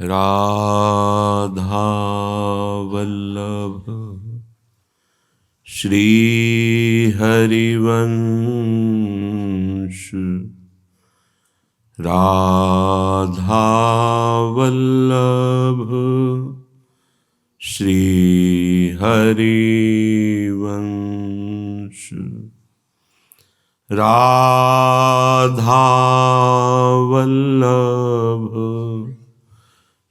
राधा वल्लभ श्री हरिवंश। राधा वल्लभ श्री हरिवंश। राधा वल्लभ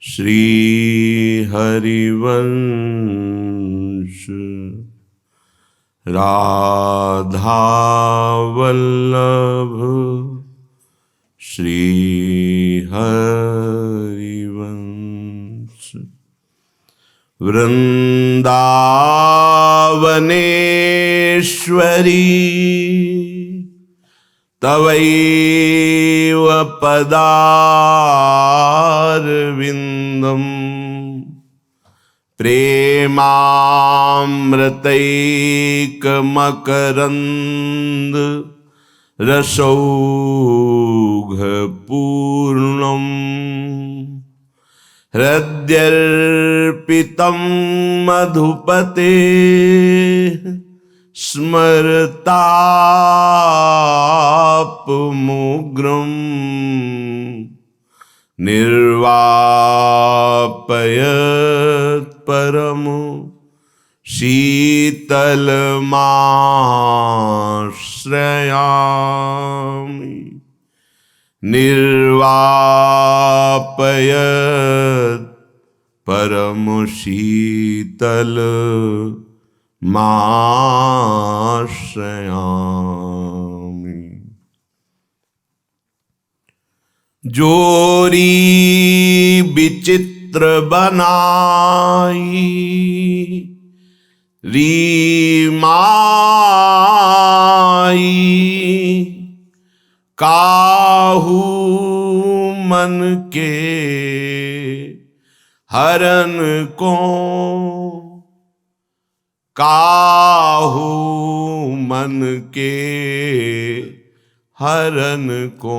श्री हरिवंश। राधा वल्लभ श्री हरिवंश। वृंदावनेश्वरी तवैव पदारविन्दम् प्रेमामृतैकमकरन्द रसौघपूर्णम् हृद्यर्पितं मधुपते स्मरतापमुग्रं निर्वापयत् परम शीतलमाश्रयामि। निर्वापयत् परम शीतलमाश्रयामि। जोरी विचित्र बनाई रीमाई काहू मन के हरन को। काहू मन के हरन को।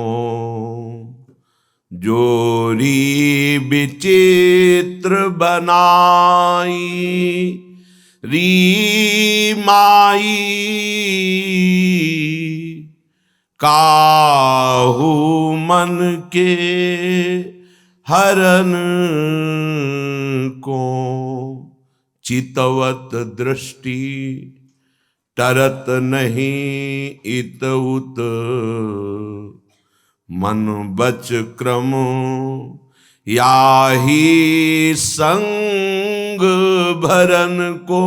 जोरी विचित्र बनाई रीमाई काहू मन के हरन को। चितवत दृष्टि तरत नहीं इत उत मन बच क्रम याही संग भरन को।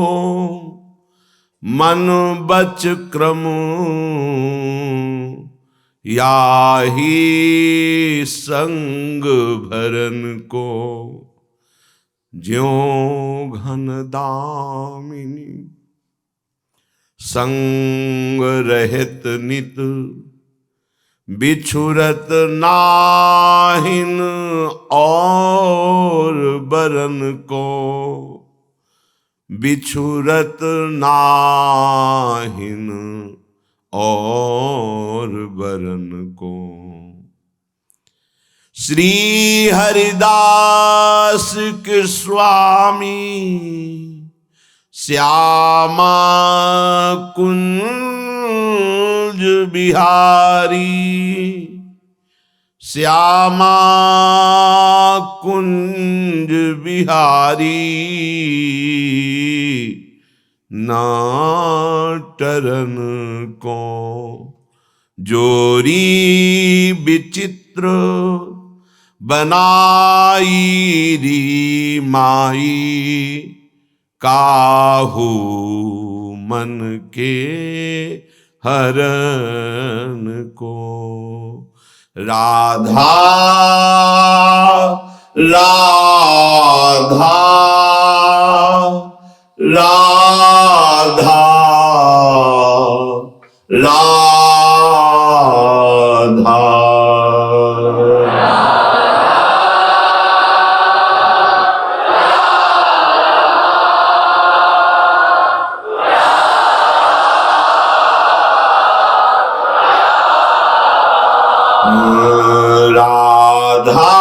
मन बच क्रम याही संग भरन को। ज्यों घन दामिनी संग रहित नित बिछुरत नाहिन और बरन को। बिछुरत नाहिन और बरन को। श्री हरिदास के स्वामी श्यामा कुंज बिहारी। श्यामा कुंज बिहारी नाटरन को। जोरी विचित्र बनाई रीमाई काहू मन के हरन को। राधा राधा राधा राधा। राधा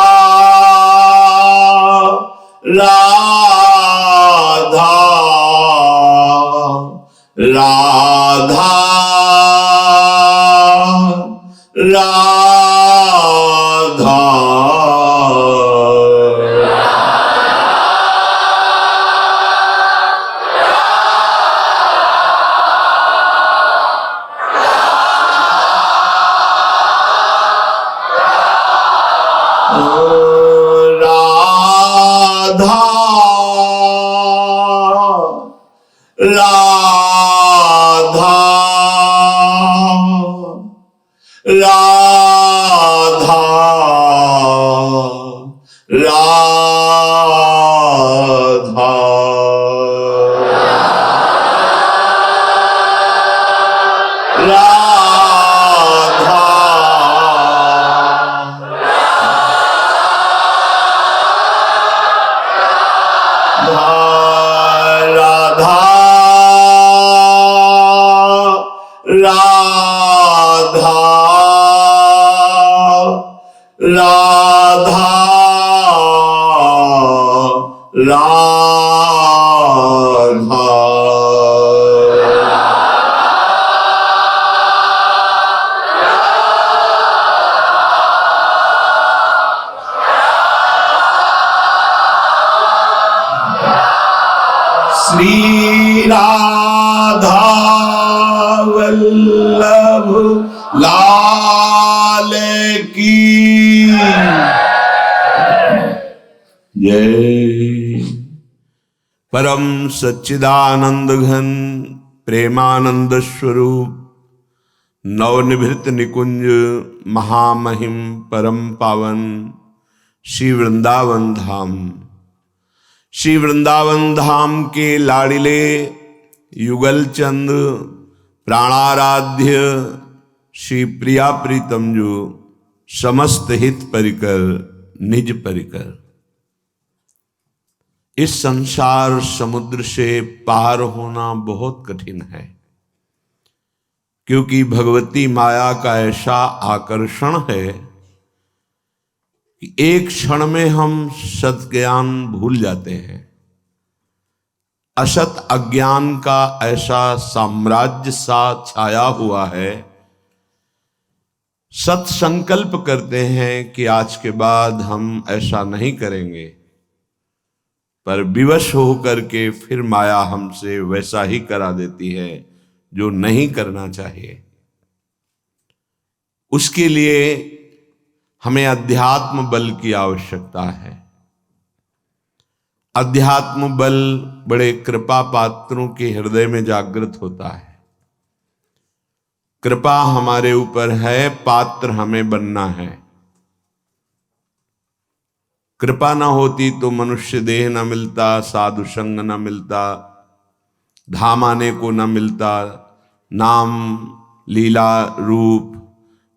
राधा राधा राधा राधा श्री राधा वल्लभ लाल की जय। परम सच्चिदानंद घन प्रेमानंद स्वरूप नवनिभृत निकुंज महामहिम परम पावन श्री वृंदावन धाम, श्री वृंदावन धाम के लाडिले युगल चंद प्राणाराध्य श्री प्रिया प्रीतम जो समस्त हित परिकर निज परिकर इस संसार समुद्र से पार होना बहुत कठिन है, क्योंकि भगवती माया का ऐसा आकर्षण है कि एक क्षण में हम सत ज्ञान भूल जाते हैं। असत अज्ञान का ऐसा साम्राज्य सा छाया हुआ है, सत संकल्प करते हैं कि आज के बाद हम ऐसा नहीं करेंगे, पर विवश होकर के फिर माया हमसे वैसा ही करा देती है जो नहीं करना चाहिए। उसके लिए हमें अध्यात्म बल की आवश्यकता है। अध्यात्म बल बड़े कृपा पात्रों के हृदय में जागृत होता है। कृपा हमारे ऊपर है, पात्र हमें बनना है। कृपा ना होती तो मनुष्य देह न मिलता, साधु संग न मिलता, धाम आने को न मिलता, नाम लीला रूप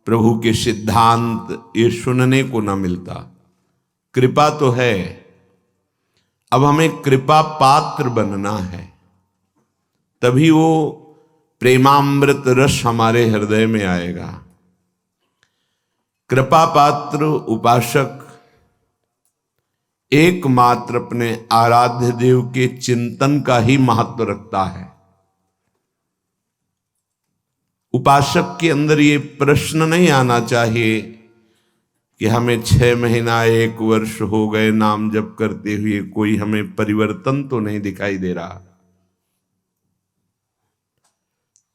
प्रभु के सिद्धांत ये सुनने को न मिलता। कृपा तो है, अब हमें कृपा पात्र बनना है, तभी वो प्रेमामृत रस हमारे हृदय में आएगा। कृपा पात्र उपासक एकमात्र अपने आराध्य देव के चिंतन का ही महत्व रखता है। उपासक के अंदर ये प्रश्न नहीं आना चाहिए कि हमें 6 महीना 1 वर्ष हो गए नाम जप करते हुए, कोई हमें परिवर्तन तो नहीं दिखाई दे रहा।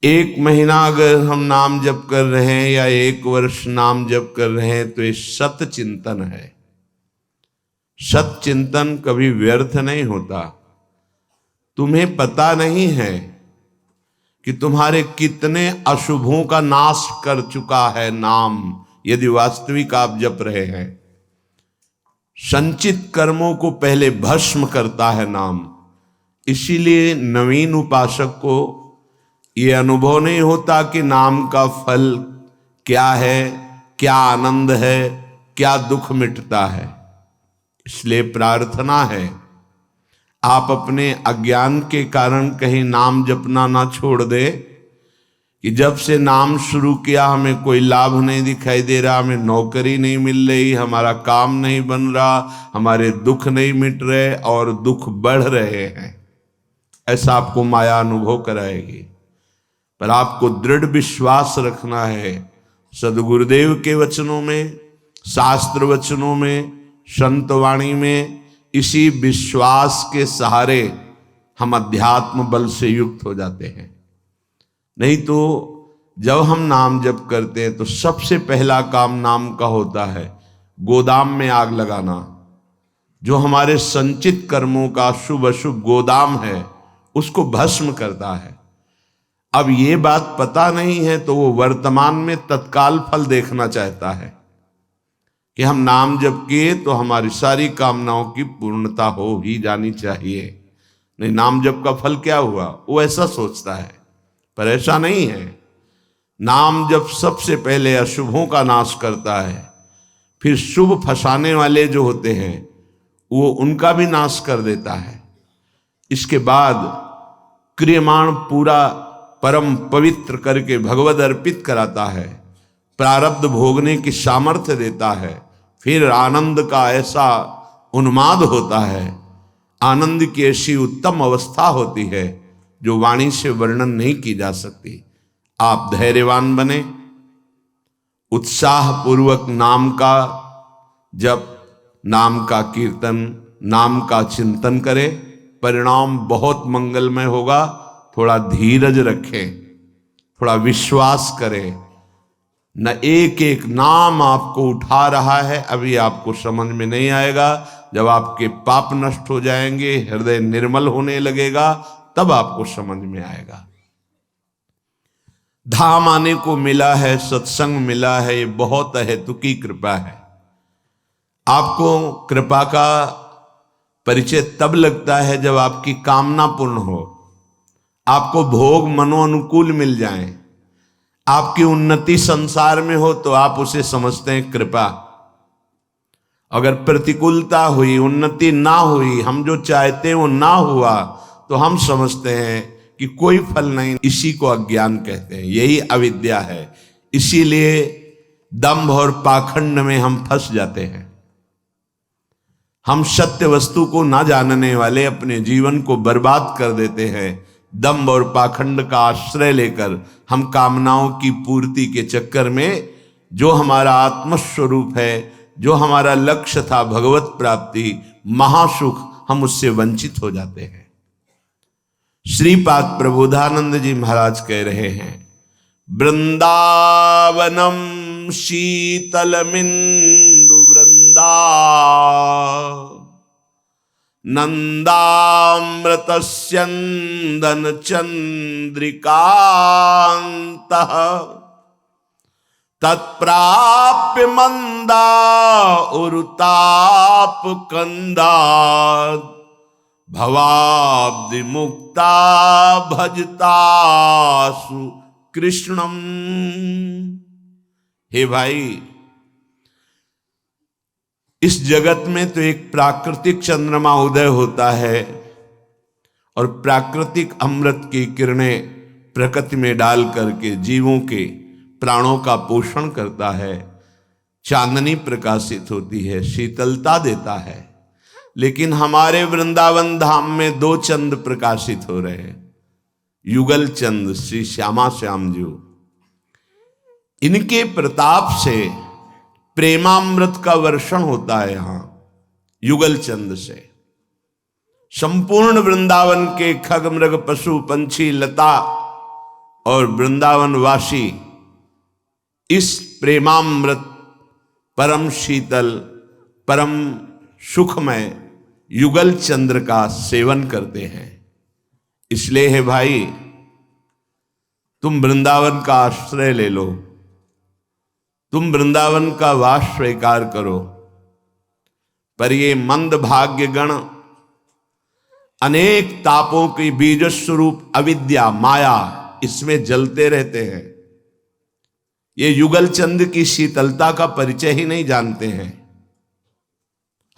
1 महीना अगर हम नाम जप कर रहे हैं या 1 वर्ष नाम जप कर रहे हैं तो ये सत चिंतन है। सत चिंतन कभी व्यर्थ नहीं होता। तुम्हें पता नहीं है कि तुम्हारे कितने अशुभों का नाश कर चुका है नाम, यदि वास्तविक आप जप रहे हैं। संचित कर्मों को पहले भस्म करता है नाम। इसीलिए नवीन उपासक को ये अनुभव नहीं होता कि नाम का फल क्या है, क्या आनंद है, क्या दुख मिटता है। इसलिए प्रार्थना है आप अपने अज्ञान के कारण कहीं नाम जपना ना छोड़ दे कि जब से नाम शुरू किया हमें कोई लाभ नहीं दिखाई दे रहा, हमें नौकरी नहीं मिल रही, हमारा काम नहीं बन रहा, हमारे दुख नहीं मिट रहे और दुख बढ़ रहे हैं। ऐसा आपको माया अनुभव कराएगी। पर आपको दृढ़ विश्वास रखना है सदगुरुदेव के वचनों में, शास्त्र वचनों में, संत वाणी में। इसी विश्वास के सहारे हम अध्यात्म बल से युक्त हो जाते हैं। नहीं तो जब हम नाम जप करते हैं तो सबसे पहला काम नाम का होता है गोदाम में आग लगाना। जो हमारे संचित कर्मों का शुभ अशुभ गोदाम है उसको भस्म करता है। अब ये बात पता नहीं है तो वो वर्तमान में तत्काल फल देखना चाहता है कि हम नाम जप किए तो हमारी सारी कामनाओं की पूर्णता हो ही जानी चाहिए। नहीं, नाम जप का फल क्या हुआ, वो ऐसा सोचता है। पर ऐसा नहीं है। नाम जप सबसे पहले अशुभों का नाश करता है, फिर शुभ फंसाने वाले जो होते हैं वो उनका भी नाश कर देता है। इसके बाद क्रियमाण पूरा परम पवित्र करके भगवद अर्पित कराता है, प्रारब्ध भोगने की सामर्थ्य देता है। फिर आनंद का ऐसा उन्माद होता है, आनंद की ऐसी उत्तम अवस्था होती है जो वाणी से वर्णन नहीं की जा सकती। आप धैर्यवान बने, उत्साह पूर्वक नाम का जप, नाम का कीर्तन, नाम का चिंतन करें, परिणाम बहुत मंगलमय होगा। थोड़ा धीरज रखें, थोड़ा विश्वास करें। न एक एक नाम आपको उठा रहा है, अभी आपको समझ में नहीं आएगा। जब आपके पाप नष्ट हो जाएंगे, हृदय निर्मल होने लगेगा, तब आपको समझ में आएगा। धाम आने को मिला है, सत्संग मिला है, ये बहुत अहेतुकी कृपा है। आपको कृपा का परिचय तब लगता है जब आपकी कामना पूर्ण हो, आपको भोग मनोअनुकूल मिल जाएं, आपकी उन्नति संसार में हो, तो आप उसे समझते हैं कृपा। अगर प्रतिकूलता हुई, उन्नति ना हुई, हम जो चाहते हैं वो ना हुआ, तो हम समझते हैं कि कोई फल नहीं। इसी को अज्ञान कहते हैं, यही अविद्या है। इसीलिए दंभ और पाखंड में हम फंस जाते हैं। हम सत्य वस्तु को ना जानने वाले अपने जीवन को बर्बाद कर देते हैं। दंभ और पाखंड का आश्रय लेकर हम कामनाओं की पूर्ति के चक्कर में जो हमारा आत्मस्वरूप है, जो हमारा लक्ष्य था भगवत प्राप्ति, महासुख, हम उससे वंचित हो जाते हैं। श्रीपाद प्रबोधानंद जी महाराज कह रहे हैं, वृंदावनम शीतलमिंदु वृंदा नंदामृतस्यंदन चंद्रिकांतः तत्प्राप्य मंदा उरुताप कंदात भवाब्धि मुक्ता भजतासु कृष्णम। हे भाई, इस जगत में तो एक प्राकृतिक चंद्रमा उदय होता है और प्राकृतिक अमृत की किरणें प्रकृति में डाल करके जीवों के प्राणों का पोषण करता है। चांदनी प्रकाशित होती है, शीतलता देता है। लेकिन हमारे वृंदावन धाम में दो चंद प्रकाशित हो रहे हैं, युगल चंद श्री श्यामा श्याम जी। इनके प्रताप से प्रेमामृत का वर्षण होता है। यहां युगल चंद से संपूर्ण वृंदावन के खग मृग पशु पंछी लता और वृंदावन वासी इस प्रेमामृत परम शीतल परम सुखमय युगल चंद्र का सेवन करते हैं। इसलिए है भाई, तुम वृंदावन का आश्रय ले लो, तुम वृंदावन का वास स्वीकार करो। पर ये मंद भाग्य गण अनेक तापों की बीज स्वरूप अविद्या माया, इसमें जलते रहते हैं। ये युगल चंद की शीतलता का परिचय ही नहीं जानते हैं।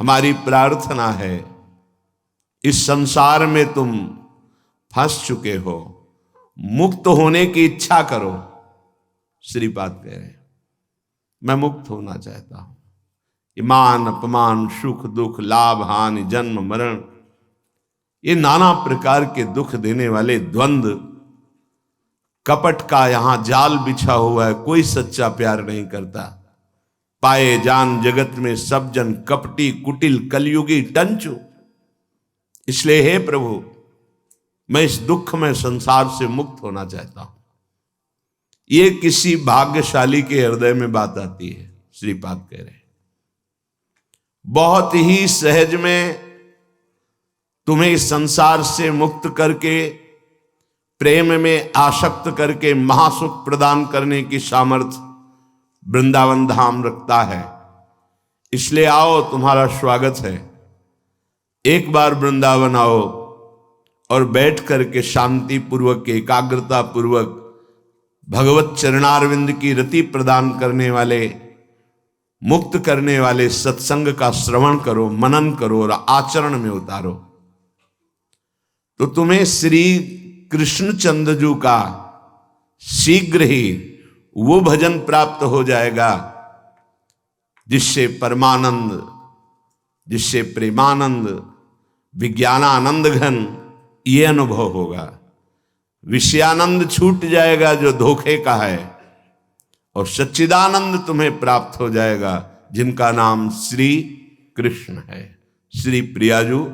हमारी प्रार्थना है, इस संसार में तुम फंस चुके हो, मुक्त होने की इच्छा करो। श्रीपाद कह रहे हैं, मैं मुक्त होना चाहता हूं। मान अपमान, सुख दुख, लाभ हानि, जन्म मरण, ये नाना प्रकार के दुख देने वाले द्वंद्व, कपट का यहां जाल बिछा हुआ है। कोई सच्चा प्यार नहीं करता। पाए जान जगत में सब जन कपटी कुटिल कलयुगी टंचु। इसलिए हे प्रभु, मैं इस दुख में संसार से मुक्त होना चाहता हूं। ये किसी भाग्यशाली के हृदय में बात आती है। श्रीपाद कह रहे हैं, बहुत ही सहज में तुम्हें इस संसार से मुक्त करके, प्रेम में आसक्त करके महासुख प्रदान करने की सामर्थ्य वृंदावन धाम रखता है। इसलिए आओ, तुम्हारा स्वागत है। एक बार वृंदावन आओ और बैठ करके शांति पूर्वक, एकाग्रता पूर्वक भगवत चरणारविंद की रति प्रदान करने वाले, मुक्त करने वाले सत्संग का श्रवण करो, मनन करो और आचरण में उतारो। तो तुम्हें श्री कृष्णचंद्र जी का शीघ्र ही वो भजन प्राप्त हो जाएगा जिससे परमानंद, जिससे प्रेमानंद, विज्ञानानंद घन ये अनुभव होगा। विषयानंद छूट जाएगा जो धोखे का है, और सच्चिदानंद तुम्हें प्राप्त हो जाएगा जिनका नाम श्री कृष्ण है। श्री प्रियाजू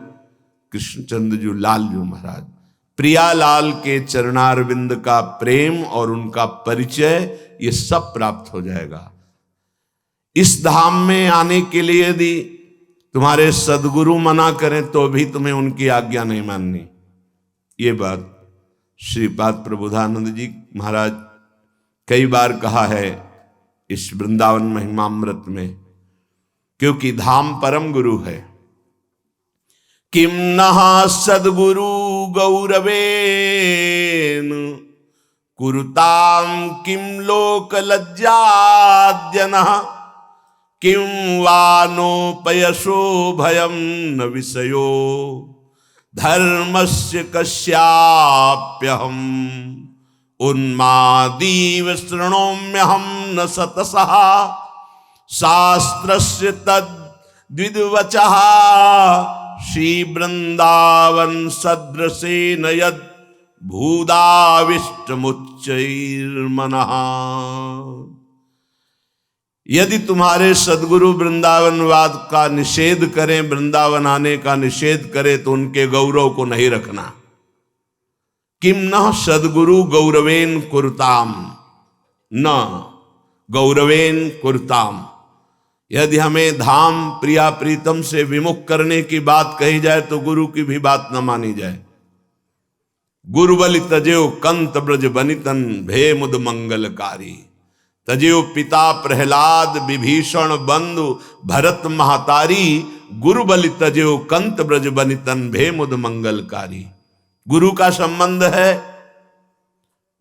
कृष्णचंद्रजू लालजू महाराज, प्रियालाल के चरणारविंद का प्रेम और उनका परिचय ये सब प्राप्त हो जाएगा। इस धाम में आने के लिए यदि तुम्हारे सदगुरु मना करें तो भी तुम्हें उनकी आज्ञा नहीं माननी। ये बात श्रीपाद प्रबोधानंद जी महाराज कई बार कहा है इस वृंदावन महिमामृत में, क्योंकि धाम परम गुरु है। किम नः सद्गुरु गौरवेन कुरुताम किम लोक लज्जाद्यनः किम वानोपयशो भयम न विषयो धर्मस्य कस्याप्यहम उन्मादीव शृणोम्यहम न सतसः शास्त्रस्य तद्विद्वचः श्री वृंदावन सदृशेन यद भूदाविष्टमुच्चैर्मनः। यदि तुम्हारे सदगुरु वृंदावनवाद का निषेध करें, वृंदावन आने का निषेध करें, तो उनके गौरव को नहीं रखना। किम न सदगुरु गौरवेन कुरुताम, न गौरवेन कुरुताम। यदि हमें धाम प्रिया प्रीतम से विमुख करने की बात कही जाए तो गुरु की भी बात न मानी जाए। गुरु बलि तजेव कंत ब्रज बनितन भे मुद मंगलकारी। तजेव पिता प्रहलाद विभीषण बंधु भरत महातारी। गुरु बलि तजेव कंत ब्रज बनितन भे मुद मंगलकारी। गुरु का संबंध है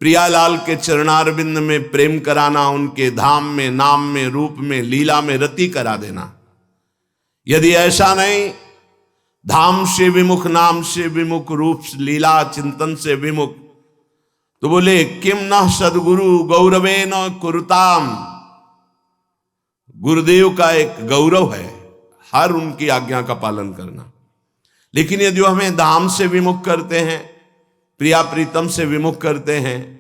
प्रियालाल के चरणारविंद में प्रेम कराना, उनके धाम में, नाम में, रूप में, लीला में रति करा देना। यदि ऐसा नहीं, धाम से विमुख, नाम से विमुख, रूप लीला चिंतन से विमुख, तो बोले किम न सदगुरु गौरवे न कुरुताम। गुरुदेव का एक गौरव है हर उनकी आज्ञा का पालन करना। लेकिन यदि वो हमें धाम से विमुख करते हैं, प्रिया प्रीतम से विमुख करते हैं,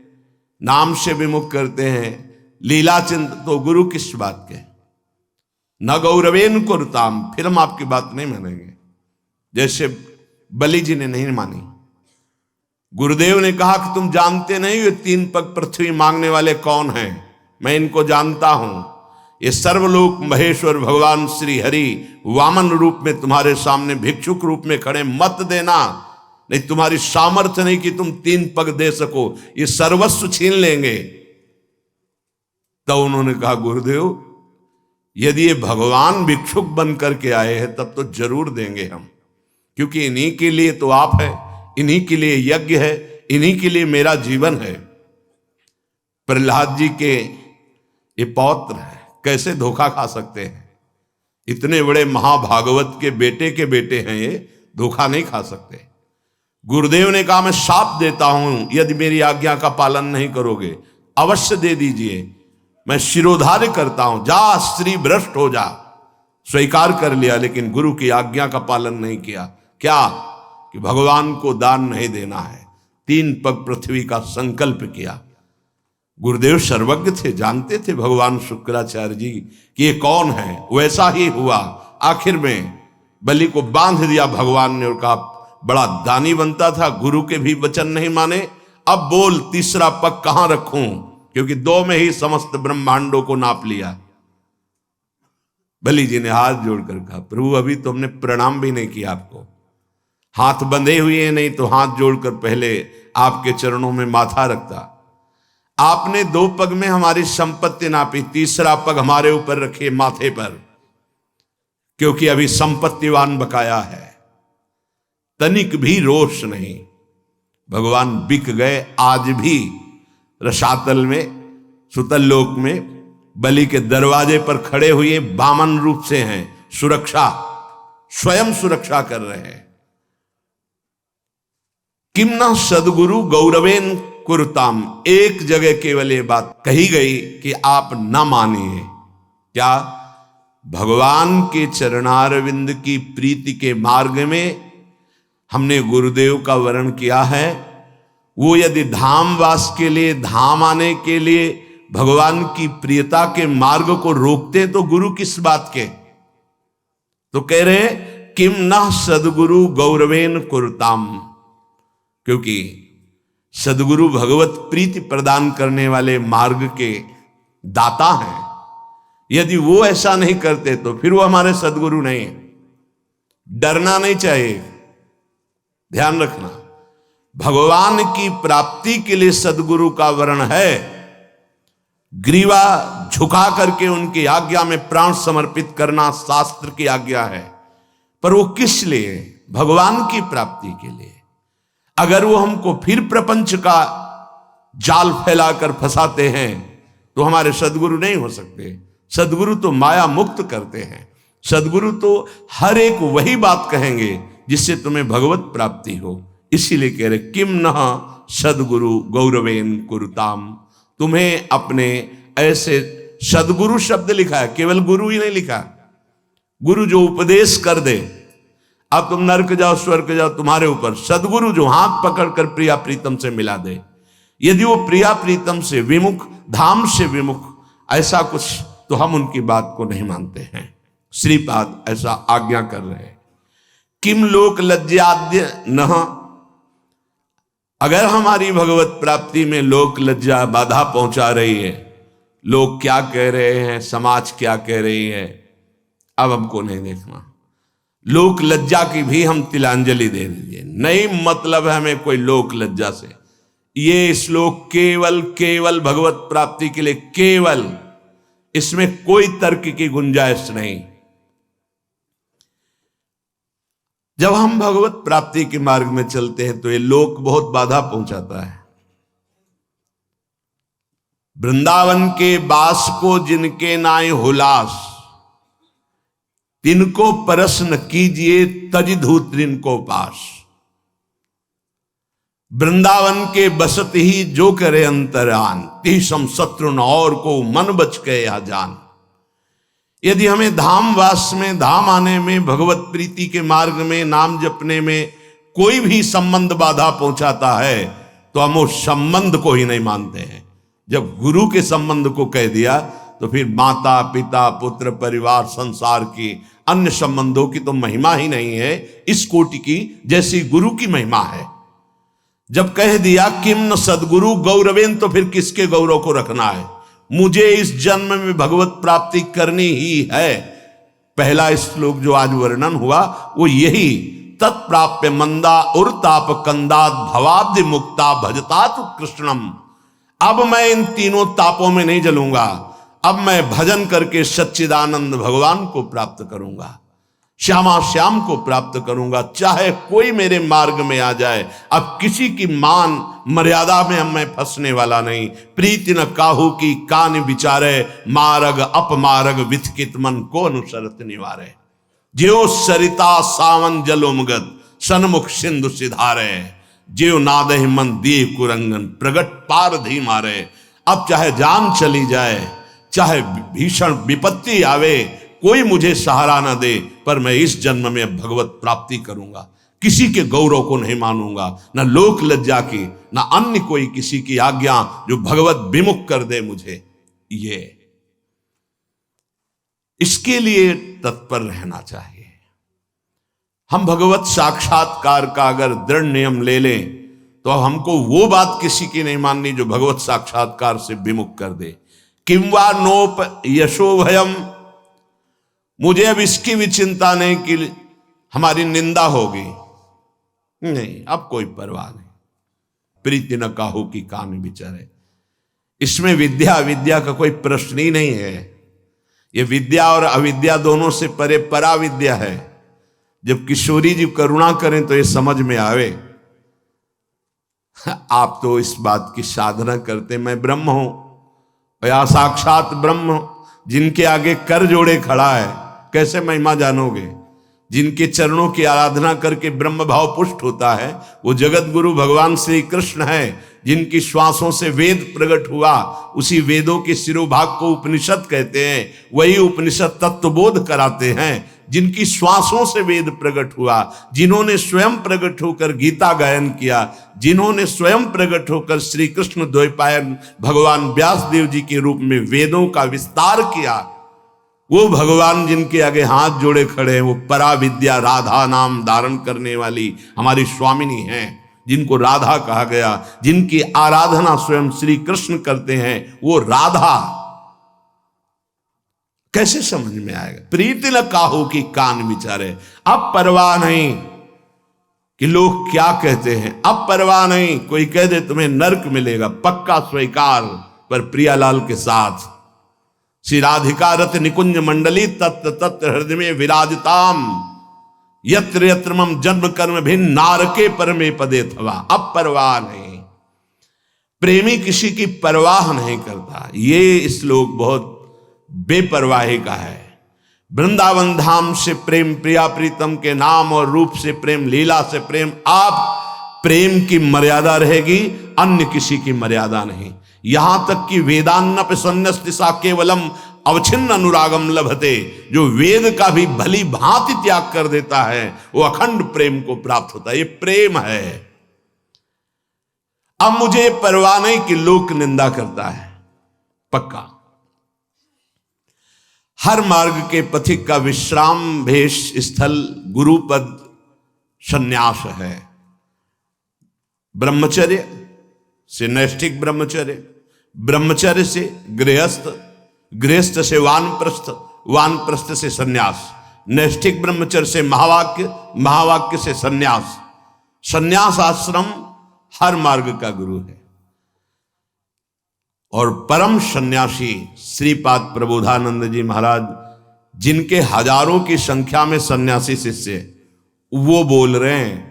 नाम से विमुख करते हैं, लीला चिंत, तो गुरु किस बात के? न गौरवेन कुरुताम, फिर हम आपकी बात नहीं मानेंगे। जैसे बलि जी ने नहीं मानी। गुरुदेव ने कहा कि तुम जानते नहीं ये 3 पग पृथ्वी मांगने वाले कौन हैं, मैं इनको जानता हूं। ये सर्वलोक महेश्वर भगवान श्री हरि वामन रूप में तुम्हारे सामने भिक्षुक रूप में खड़े, मत देना, नहीं तुम्हारी सामर्थ्य नहीं कि तुम 3 पग दे सको, ये सर्वस्व छीन लेंगे। तब उन्होंने कहा गुरुदेव यदि ये भगवान भिक्षुक बन करके आए हैं तब तो जरूर देंगे हम, क्योंकि इन्हीं के लिए तो आप है, इन्हीं के लिए यज्ञ है, इन्हीं के लिए मेरा जीवन है। प्रहलाद जी के ये पौत्र है, कैसे धोखा खा सकते हैं? इतने बड़े महाभागवत के बेटे हैं, ये धोखा नहीं खा सकते। गुरुदेव ने कहा मैं शाप देता हूं, यदि मेरी आज्ञा का पालन नहीं करोगे अवश्य दे दीजिए, मैं शिरोधार्य करता हूं, जा स्त्री भ्रष्ट हो जा। स्वीकार कर लिया, लेकिन गुरु की आज्ञा का पालन नहीं किया। क्या कि भगवान को दान नहीं देना है, 3 पग पृथ्वी का संकल्प किया। गुरुदेव सर्वज्ञ थे, जानते थे भगवान शुक्राचार्य जी कि ये कौन है। वैसा ही हुआ। आखिर में बलि को बांध दिया भगवान ने और कहा बड़ा दानी बनता था, गुरु के भी वचन नहीं माने। अब बोल तीसरा पग कहां रखूं, क्योंकि 2 में ही समस्त ब्रह्मांडों को नाप लिया। बलि जी ने हाथ जोड़कर कहा प्रभु अभी तो हमने प्रणाम भी नहीं किया आपको, हाथ बंधे हुए हैं, नहीं तो हाथ जोड़कर पहले आपके चरणों में माथा रखता। आपने 2 पग में हमारी संपत्ति नापी, तीसरा पग हमारे ऊपर रखिए माथे पर, क्योंकि अभी संपत्तिवान बकाया है। तनिक भी रोष नहीं, भगवान बिक गए। आज भी रसातल में, सुतल लोक में बलि के दरवाजे पर खड़े हुए वामन रूप से हैं, सुरक्षा, स्वयं सुरक्षा कर रहे हैं। किम न सदगुरु गौरवेन कुरुताम। एक जगह केवल ये बात कही गई कि आप न मानिए। क्या? भगवान के चरणारविंद की प्रीति के मार्ग में हमने गुरुदेव का वर्ण किया है। वो यदि धाम वास के लिए, धाम आने के लिए भगवान की प्रियता के मार्ग को रोकते तो गुरु किस बात के? तो कह रहे किम न सदगुरु गौरवेन कुरुताम, क्योंकि सदगुरु भगवत प्रीति प्रदान करने वाले मार्ग के दाता हैं। यदि वो ऐसा नहीं करते तो फिर वो हमारे सदगुरु नहीं है। डरना नहीं चाहिए, ध्यान रखना। भगवान की प्राप्ति के लिए सदगुरु का वर्ण है ग्रीवा झुका करके उनकी आज्ञा में प्राण समर्पित करना, शास्त्र की आज्ञा है। पर वो किस लिए? भगवान की प्राप्ति के लिए। अगर वो हमको फिर प्रपंच का जाल फैलाकर फंसाते हैं तो हमारे सदगुरु नहीं हो सकते। सदगुरु तो माया मुक्त करते हैं। सदगुरु तो हर एक वही बात कहेंगे जिससे तुम्हें भगवत प्राप्ति हो। इसीलिए कह रहे किम न सदगुरु गौरवेन कुरुताम। तुम्हें अपने ऐसे, सदगुरु शब्द लिखा है, केवल गुरु ही नहीं लिखा। गुरु जो उपदेश कर दे, अब तुम नरक जाओ स्वर्ग जाओ तुम्हारे ऊपर। सदगुरु जो हाथ पकड़कर प्रिया प्रीतम से मिला दे, यदि वो प्रिया प्रीतम से विमुख, धाम से विमुख, ऐसा कुछ, तो हम उनकी बात को नहीं मानते हैं। श्रीपाद ऐसा आज्ञा कर रहे हैं। किम लोक लज्जाद्य न, अगर हमारी भगवत प्राप्ति में लोक लज्जा बाधा पहुंचा रही है, लोग क्या कह रहे हैं, समाज क्या कह रही है, अब हमको नहीं देखना। लोक लज्जा की भी हम तिलांजलि दे दीजिए। नहीं मतलब है हमें कोई लोक लज्जा से। ये श्लोक केवल केवल भगवत प्राप्ति के लिए, केवल, इसमें कोई तर्क की गुंजाइश नहीं। जब हम भगवत प्राप्ति के मार्ग में चलते हैं तो ये लोक बहुत बाधा पहुंचाता है। वृंदावन के बास को जिनके नाय हुलास, तिनको परस न कीजिए तज धूत को पास। वृंदावन के बसत ही जो करे अंतरान, तीसम शत्रु न और को मन बच के या जान। यदि हमें धाम वास में, धाम आने में, भगवत प्रीति के मार्ग में, नाम जपने में कोई भी संबंध बाधा पहुंचाता है तो हम उस संबंध को ही नहीं मानते हैं। जब गुरु के संबंध को कह दिया तो फिर माता पिता पुत्र परिवार संसार की अन्य संबंधों की तो महिमा ही नहीं है इस कोटि की जैसी गुरु की महिमा है। जब कह दिया किम न सदगुरु गौरवेन, तो फिर किसके गौरव को रखना है? मुझे इस जन्म में भगवत प्राप्ति करनी ही है। पहला श्लोक जो आज वर्णन हुआ वो यही, तत्प्राप्य मंदा उर्ताप कंदात भवाब्धि मुक्ता भजतात कृष्णम। अब मैं इन तीनों तापों में नहीं जलूंगा, अब मैं भजन करके सच्चिदानंद भगवान को प्राप्त करूंगा, श्यामा श्याम को प्राप्त करूंगा, चाहे कोई मेरे मार्ग में आ जाए। अब किसी की मान मर्यादा में मैं फंसने वाला नहीं। प्रीति न काहू की कान विचारे, मार्ग अपमार्ग विथकित मन को अनुसरत निवारे। ज्यो सरिता सावन जलोमगत, सन्मुख सिंधु सिधारे। ज्यो नादहि मन दिए कुरंगन, प्रगट पार धी मारे। अब चाहे जान चली जाए, चाहे भीषण विपत्ति आवे, कोई मुझे सहारा न दे, पर मैं इस जन्म में भगवत प्राप्ति करूंगा। किसी के गौरव को नहीं मानूंगा, न लोक लज्जा की, न अन्य कोई किसी की आज्ञा जो भगवत विमुख कर दे मुझे। ये इसके लिए तत्पर रहना चाहिए। हम भगवत साक्षात्कार का अगर दृढ़ नियम ले लें तो हमको वो बात किसी की नहीं माननी जो भगवत साक्षात्कार से विमुख कर दे। किंवा नोप यशो भयम, मुझे अब इसकी भी चिंता नहीं कि हमारी निंदा होगी, नहीं, अब कोई परवाह नहीं। प्रीति न काहू की कान विचारे। इसमें विद्या अविद्या का कोई प्रश्न ही नहीं है। ये विद्या और अविद्या दोनों से परे पराविद्या है। जब किशोरी जी करुणा करें तो ये समझ में आवे। आप तो इस बात की साधना करते मैं ब्रह्म हूं, या साक्षात ब्रह्म जिनके आगे कर जोड़े खड़ा है, कैसे महिमा जानोगे? जिनके चरणों की आराधना करके ब्रह्म भाव पुष्ट होता है, वो जगत गुरु भगवान श्री कृष्ण है। जिनकी श्वासों से वेद प्रकट हुआ, उसी वेदों के शिरोभाग को उपनिषद कहते हैं, वही उपनिषद तत्वबोध कराते हैं। जिनकी श्वासों से वेद प्रकट हुआ, जिन्होंने स्वयं प्रकट होकर गीता गायन किया, जिन्होंने स्वयं प्रकट होकर श्री कृष्ण द्वैपायन भगवान व्यास देव जी के रूप में वेदों का विस्तार किया, वो भगवान जिनके आगे हाथ जोड़े खड़े हैं, वो पराविद्या राधा नाम धारण करने वाली हमारी स्वामिनी हैं, जिनको राधा कहा गया, जिनकी आराधना स्वयं श्री कृष्ण करते हैं, वो राधा। कैसे समझ में आएगा? प्रीति न काहू की कान विचारे। अब परवाह नहीं कि लोग क्या कहते हैं, अब परवाह नहीं कोई कह दे तुम्हें नरक मिलेगा, पक्का स्वीकार। पर प्रियालाल के साथ श्री राधिका रत निकुंज मंडली तत्व तत्व हृदय में विराजताम, यत्र यत्र मम जन्म कर्म भिन्न नारके परमे पदे थवा। अब परवाह नहीं, प्रेमी किसी की परवाह नहीं करता। ये श्लोक बहुत बेपरवाही का है। वृंदावन धाम से प्रेम, प्रिया प्रीतम के नाम और रूप से प्रेम, लीला से प्रेम, आप प्रेम की मर्यादा रहेगी, अन्य किसी की मर्यादा नहीं। यहां तक कि वेदान्नप सन्नस्तिसा केवलम अवच्छिन्न अनुरागम लभते, जो वेद का भी भली भांति त्याग कर देता है, वो अखंड प्रेम को प्राप्त होता है। ये प्रेम है। अब मुझे परवाह नहीं कि लोक निंदा करता है, पक्का। हर मार्ग के पथिक का विश्राम भेष स्थल गुरुपद संन्यास है। ब्रह्मचर्य से नैष्ठिक ब्रह्मचर्य, ब्रह्मचर्य से गृहस्थ, गृहस्थ से वानप्रस्थ, वानप्रस्थ से सन्यास, नैष्ठिक ब्रह्मचर्य से महावाक्य, महावाक्य से सन्यास। सन्यास आश्रम हर मार्ग का गुरु है। और परम सन्यासी श्रीपाद प्रबोधानंद जी महाराज, जिनके हजारों की संख्या में सन्यासी शिष्य, वो बोल रहे हैं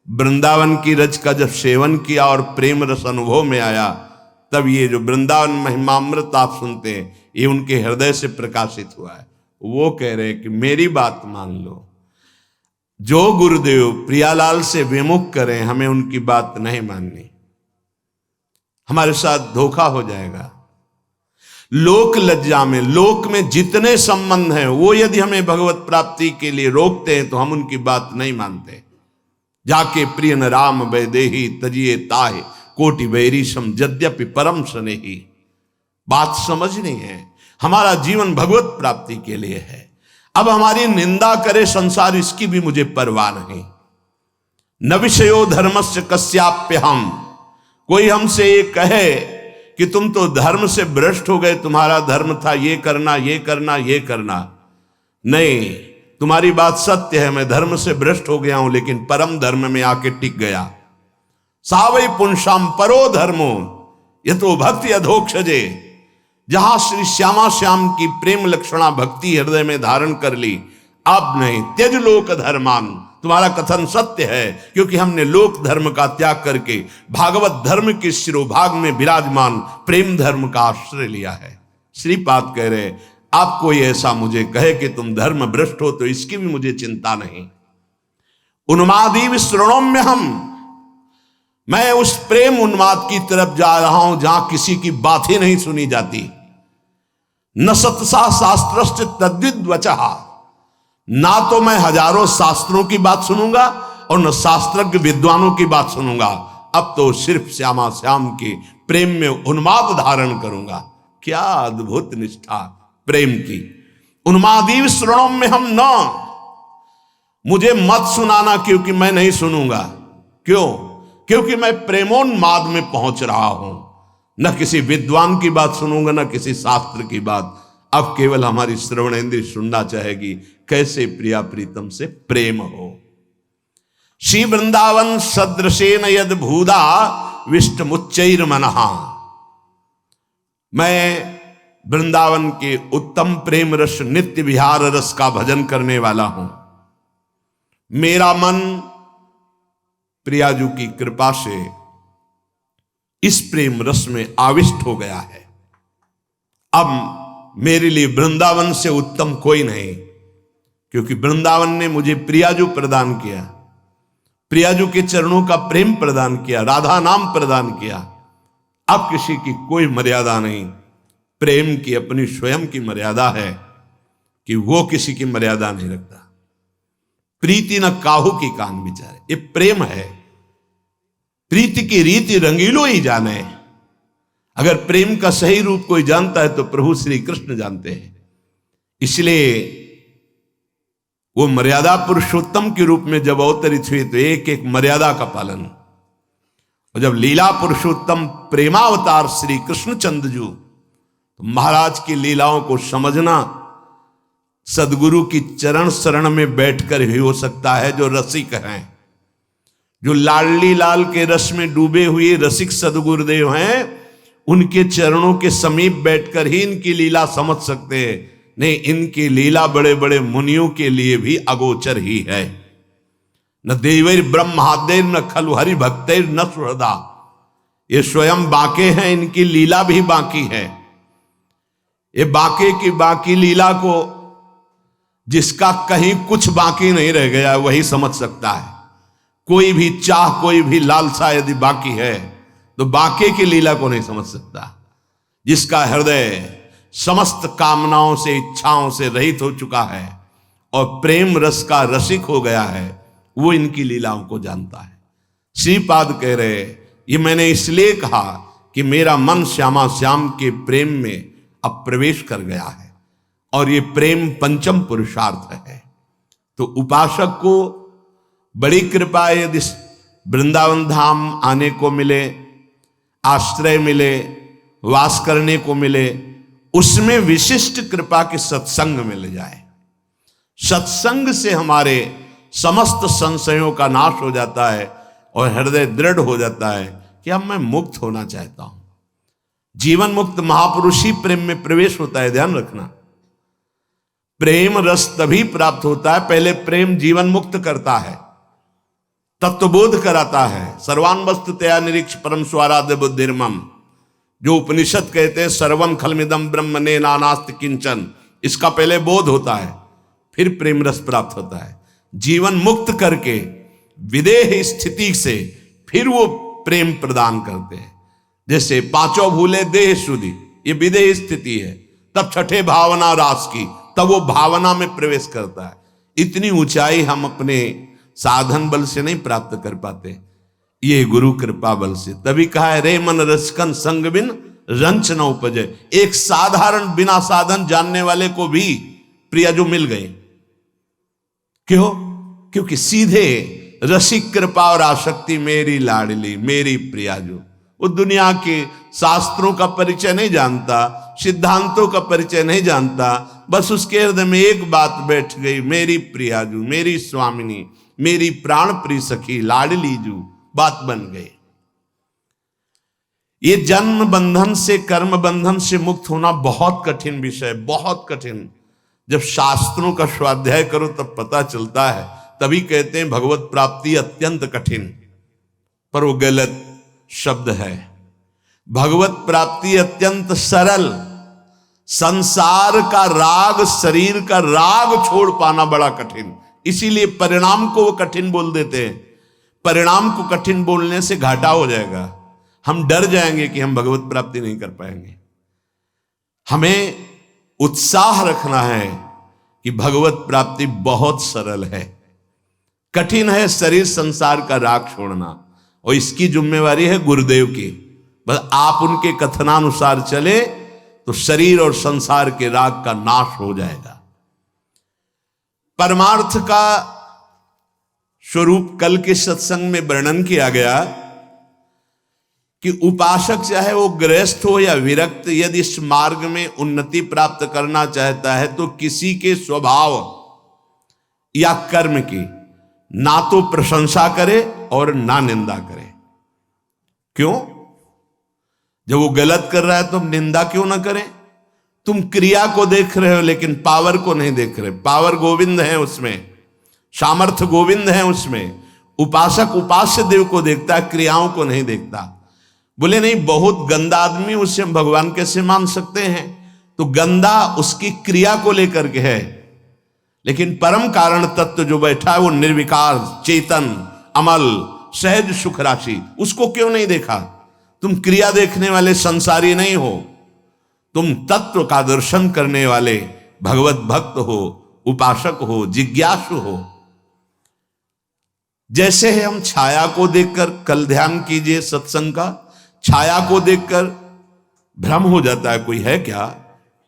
वृंदावन की रज का जब सेवन किया और प्रेम रस अनुभव में आया, तब ये जो वृंदावन महिमामृत आप सुनते हैं, ये उनके हृदय से प्रकाशित हुआ है। वो कह रहे हैं कि मेरी बात मान लो, जो गुरुदेव प्रियालाल से विमुख करें, हमें उनकी बात नहीं माननी, हमारे साथ धोखा हो जाएगा। लोक लज्जा में, लोक में जितने संबंध हैं, वो यदि हमें भगवत प्राप्ति के लिए रोकते हैं, तो हम उनकी बात नहीं मानते। जाके प्रिय न राम वैदेही तजिए ताहे कोटि वैरीशम यद्यपि परम स्नेही। बात समझनी है, हमारा जीवन भगवत प्राप्ति के लिए है। अब हमारी निंदा करे संसार, इसकी भी मुझे परवाह नहीं। न विषयो धर्मस्य कस्याप्य हम, कोई हमसे ये कहे कि तुम तो धर्म से भ्रष्ट हो गए, तुम्हारा धर्म था ये करना ये करना ये करना, नहीं, तुम्हारी बात सत्य है, मैं धर्म से भ्रष्ट हो गया हूं, लेकिन परम धर्म में आके टिक गया। सावै पुंसाम परो धर्मो ये तो भक्ति अधोक्षजे। जहां श्री श्यामा श्याम की प्रेम लक्षणा भक्ति हृदय में धारण कर ली, अब नहीं, त्यज लोक धर्मान, तुम्हारा कथन सत्य है, क्योंकि हमने लोक धर्म का त्याग करके भागवत धर्म के शिरोभाग में विराजमान प्रेम धर्म का आश्रय लिया है। श्रीपाद कह रहे, आप कोई ऐसा मुझे कहे कि तुम धर्म भ्रष्ट हो, तो इसकी भी मुझे चिंता नहीं। उन्मादी विश्रणोम्य हम, मैं उस प्रेम उन्माद की तरफ जा रहा हूं जहां किसी की बात ही नहीं सुनी जाती। न सतसा शास्त्रश्च तद्विद वचः, ना तो मैं हजारों शास्त्रों की बात सुनूंगा और न शास्त्रज्ञ विद्वानों की बात सुनूंगा। अब तो सिर्फ श्यामा श्याम के प्रेम में उन्माद धारण करूंगा। क्या अद्भुत निष्ठा प्रेम की। उन्मादी श्रणों में हम न, मुझे मत सुनाना क्योंकि मैं नहीं सुनूंगा। क्यों? क्योंकि मैं प्रेमोन्माद में पहुंच रहा हूं। न किसी विद्वान की बात सुनूंगा, न किसी शास्त्र की बात। अब केवल हमारी श्रवण इंद्रिय सुनना चाहेगी कैसे प्रिया प्रीतम से प्रेम हो। श्री वृंदावन सदृशेन यद भूदा विष्टमुच्चैर मनहा, मैं वृंदावन के उत्तम प्रेम रस नित्य विहार रस का भजन करने वाला हूं। मेरा मन प्रियाजू की कृपा से इस प्रेम रस में आविष्ट हो गया है। अब मेरे लिए वृंदावन से उत्तम कोई नहीं। क्योंकि वृंदावन ने मुझे प्रियाजू प्रदान किया, प्रियाजू के चरणों का प्रेम प्रदान किया, राधा नाम प्रदान किया। अब किसी की कोई मर्यादा नहीं, प्रेम की अपनी स्वयं की मर्यादा है कि वो किसी की मर्यादा नहीं रखता। प्रीति न काहू की कान बिचारे, ये प्रेम है। प्रीति की रीति रंगीलो ही जाने। अगर प्रेम का सही रूप कोई जानता है तो प्रभु श्री कृष्ण जानते हैं। इसलिए वो मर्यादा पुरुषोत्तम के रूप में जब अवतरित हुए तो एक एक मर्यादा का पालन। और जब लीला पुरुषोत्तम प्रेमावतार श्री कृष्णचंद्र जी, तो महाराज की लीलाओं को समझना सदगुरु की चरण शरण में बैठकर ही हो सकता है। जो रसिक हैं, जो लाडली लाल के रस में डूबे हुए रसिक सदगुरुदेव हैं, उनके चरणों के समीप बैठकर ही इनकी लीला समझ सकते हैं। नहीं, इनकी लीला बड़े बड़े मुनियों के लिए भी अगोचर ही है। न देवैर ब्रह्मादेर न खलु हरि भक्तैर न सुहृदा, ये स्वयं बाके हैं, इनकी लीला भी बाकी है। ये बाके की बाकी लीला को जिसका कहीं कुछ बाकी नहीं रह गया वही समझ सकता है। कोई भी चाह, कोई भी लालसा यदि बाकी है तो बाके की लीला को नहीं समझ सकता। जिसका हृदय समस्त कामनाओं से, इच्छाओं से रहित हो चुका है और प्रेम रस का रसिक हो गया है, वो इनकी लीलाओं को जानता है। श्रीपाद कह रहे, ये मैंने इसलिए कहा कि मेरा मन श्यामा श्याम के प्रेम में अब प्रवेश कर गया है और ये प्रेम पंचम पुरुषार्थ है। तो उपासक को बड़ी कृपा यदि वृंदावन धाम आने को मिले, आश्रय मिले, वास करने को मिले, उसमें विशिष्ट कृपा के सत्संग मिल जाए। सत्संग से हमारे समस्त संशयों का नाश हो जाता है और हृदय दृढ़ हो जाता है कि अब मैं मुक्त होना चाहता हूं। जीवन मुक्त महापुरुष ही प्रेम में प्रवेश होता है, ध्यान रखना। प्रेम रस तभी प्राप्त होता है, पहले प्रेम जीवन मुक्त करता है, तत्वबोध कराता है। सर्वान वस्तु तया निरीक्ष परम स्वाराध्य बुद्धिर्मम, जो उपनिषद कहते हैं सर्वम खलमिदम ब्रह्मणे नानास्ति किंचन, इसका पहले बोध होता है, फिर प्रेम रस प्राप्त होता है। जीवन मुक्त करके विदेह स्थिति से फिर वो प्रेम प्रदान करते हैं। जैसे पांचों भूले देह शुद्धि, ये विदेह स्थिति है। तब छठे भावना रास की, तब वो भावना में प्रवेश करता है। इतनी ऊंचाई हम अपने साधन बल से नहीं प्राप्त कर पाते, ये गुरु कृपा बल से। तभी कहा है, रे मन रसकन संग बिन रंच न उपजे। एक साधारण बिना साधन जानने वाले को भी प्रियाजू मिल गए। क्यों? क्योंकि सीधे रसिक कृपा और आसक्ति मेरी लाडली, मेरी प्रियाजू। वो दुनिया के शास्त्रों का परिचय नहीं जानता, सिद्धांतों का परिचय नहीं जानता, बस उसके हृदय में एक बात बैठ गई, मेरी प्रियाजू, मेरी स्वामिनी, मेरी प्राण प्रिय सखी लाडली जू, बात बन गई। ये जन्म बंधन से, कर्म बंधन से मुक्त होना बहुत कठिन विषय, बहुत कठिन। जब शास्त्रों का स्वाध्याय करो तब पता चलता है। तभी कहते हैं भगवत प्राप्ति अत्यंत कठिन, पर वो गलत शब्द है। भगवत प्राप्ति अत्यंत सरल। संसार का राग, शरीर का राग छोड़ पाना बड़ा कठिन। इसीलिए परिणाम को वो कठिन बोल देते हैं। परिणाम को कठिन बोलने से घाटा हो जाएगा, हम डर जाएंगे कि हम भगवत प्राप्ति नहीं कर पाएंगे। हमें उत्साह रखना है कि भगवत प्राप्ति बहुत सरल है। कठिन है शरीर संसार का राग छोड़ना, और इसकी जिम्मेवारी है गुरुदेव की। बस आप उनके कथनानुसार चले तो शरीर और संसार के राग का नाश हो जाएगा। परमार्थ का स्वरूप कल के सत्संग में वर्णन किया गया कि उपासक चाहे वो गृहस्थ हो या विरक्त, यदि इस मार्ग में उन्नति प्राप्त करना चाहता है तो किसी के स्वभाव या कर्म की ना तो प्रशंसा करे और ना निंदा करे। क्यों? जब वो गलत कर रहा है तो निंदा क्यों ना करें? तुम क्रिया को देख रहे हो लेकिन पावर को नहीं देख रहे। पावर गोविंद है उसमें, सामर्थ्य गोविंद है उसमें। उपासक उपास्य देव को देखता है, क्रियाओं को नहीं देखता। बोले नहीं, बहुत गंदा आदमी, उससे हम भगवान कैसे मान सकते हैं? तो गंदा उसकी क्रिया को लेकर के है, लेकिन परम कारण तत्व जो बैठा है वो निर्विकार, चेतन, अमल, सहज सुख राशि, उसको क्यों नहीं देखा? तुम क्रिया देखने वाले संसारी नहीं हो, तुम तत्व का दर्शन करने वाले भगवत भक्त हो, उपासक हो, जिज्ञासु हो। जैसे है हम छाया को देखकर, कल ध्यान कीजिए सत्संग का, छाया को देखकर भ्रम हो जाता है कोई है क्या,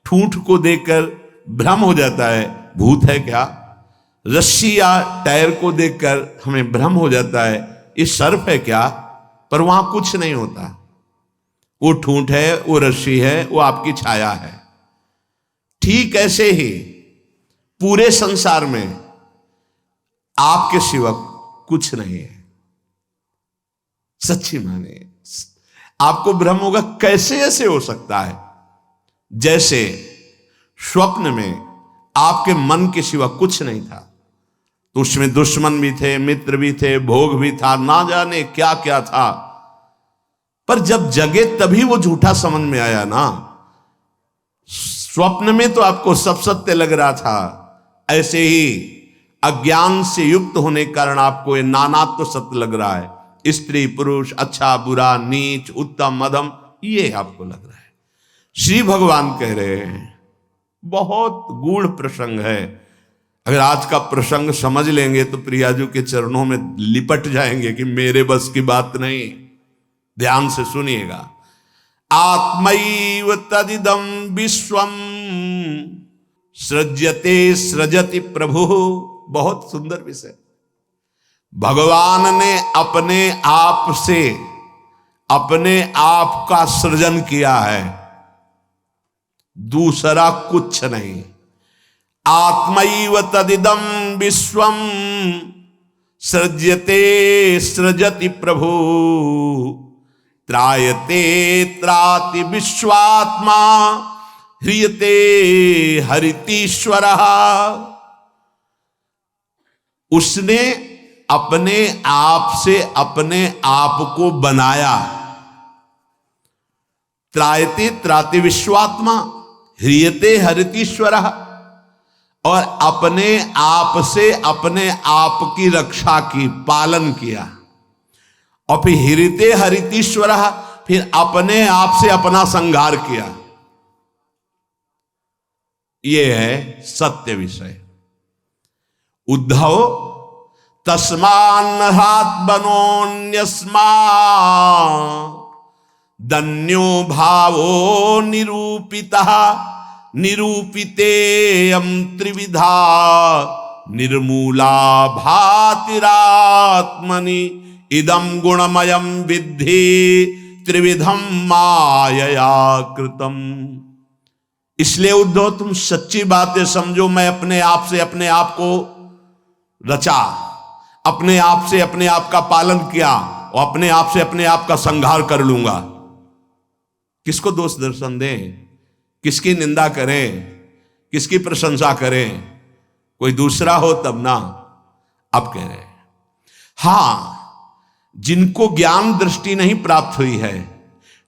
ठूंठ को देखकर भ्रम हो जाता है भूत है क्या, रस्सी या टायर को देखकर हमें भ्रम हो जाता है ये सर्प है क्या, पर वहां कुछ नहीं होता। वो ठूंठ है, वो रस्सी है, वो आपकी छाया है। ठीक ऐसे ही पूरे संसार में आपके सिवा कुछ नहीं है। सच्ची माने आपको भ्रम होगा, कैसे ऐसे हो सकता है? जैसे स्वप्न में आपके मन के सिवा कुछ नहीं था, तो उसमें दुश्मन भी थे, मित्र भी थे, भोग भी था, ना जाने क्या क्या था, पर जब जगे तभी वो झूठा समझ में आया ना। स्वप्न में तो आपको सब सत्य लग रहा था, ऐसे ही अज्ञान से युक्त होने के कारण आपको ये नानात्व तो सत्य लग रहा है। स्त्री पुरुष, अच्छा बुरा, नीच उत्तम मध्यम, ये आपको लग रहा है। श्री भगवान कह रहे हैं, बहुत गूढ़ प्रसंग है। अगर आज का प्रसंग समझ लेंगे तो प्रियाजू के चरणों में लिपट जाएंगे कि मेरे बस की बात नहीं। ध्यान से सुनिएगा। आत्मैव तदिदं विश्वम सृज्यते सृजति प्रभु। बहुत सुंदर विषय। भगवान ने अपने आप से अपने आप का सृजन किया है, दूसरा कुछ नहीं। आत्मैव तदिदं विश्वम सृज्यते सृजति प्रभु त्रायते त्राति विश्वात्मा ह्रियते हरितीश्वरः। उसने अपने आप से अपने आप को बनाया। त्रायते त्राति विश्वात्मा ह्रियते हरितीश्वरः, और अपने आप से अपने आप की रक्षा की, पालन किया। और फिर ह्रियते हरितीश्वरः, फिर अपने आप से अपना संहार किया। यह है सत्य विषय। उद्धव तस्मान्नहात् बनोन्यस्मा दन्यो भावो निरूपितः निरूपितेयं त्रिविधा निर्मूला भातिरात्मनि इदं गुणमयं विद्धि त्रिविधं मायया कृतम्। इसलिए उद्धव तुम सच्ची बातें समझो। मैं अपने आप से अपने आप को रचा, अपने आप से अपने आप का पालन किया, और अपने आप से अपने आप का संहार कर लूंगा। किसको दोष दर्शन दें, किसकी निंदा करें, किसकी प्रशंसा करें? कोई दूसरा हो तब ना। अब कह रहे हैं, हां, जिनको ज्ञान दृष्टि नहीं प्राप्त हुई है,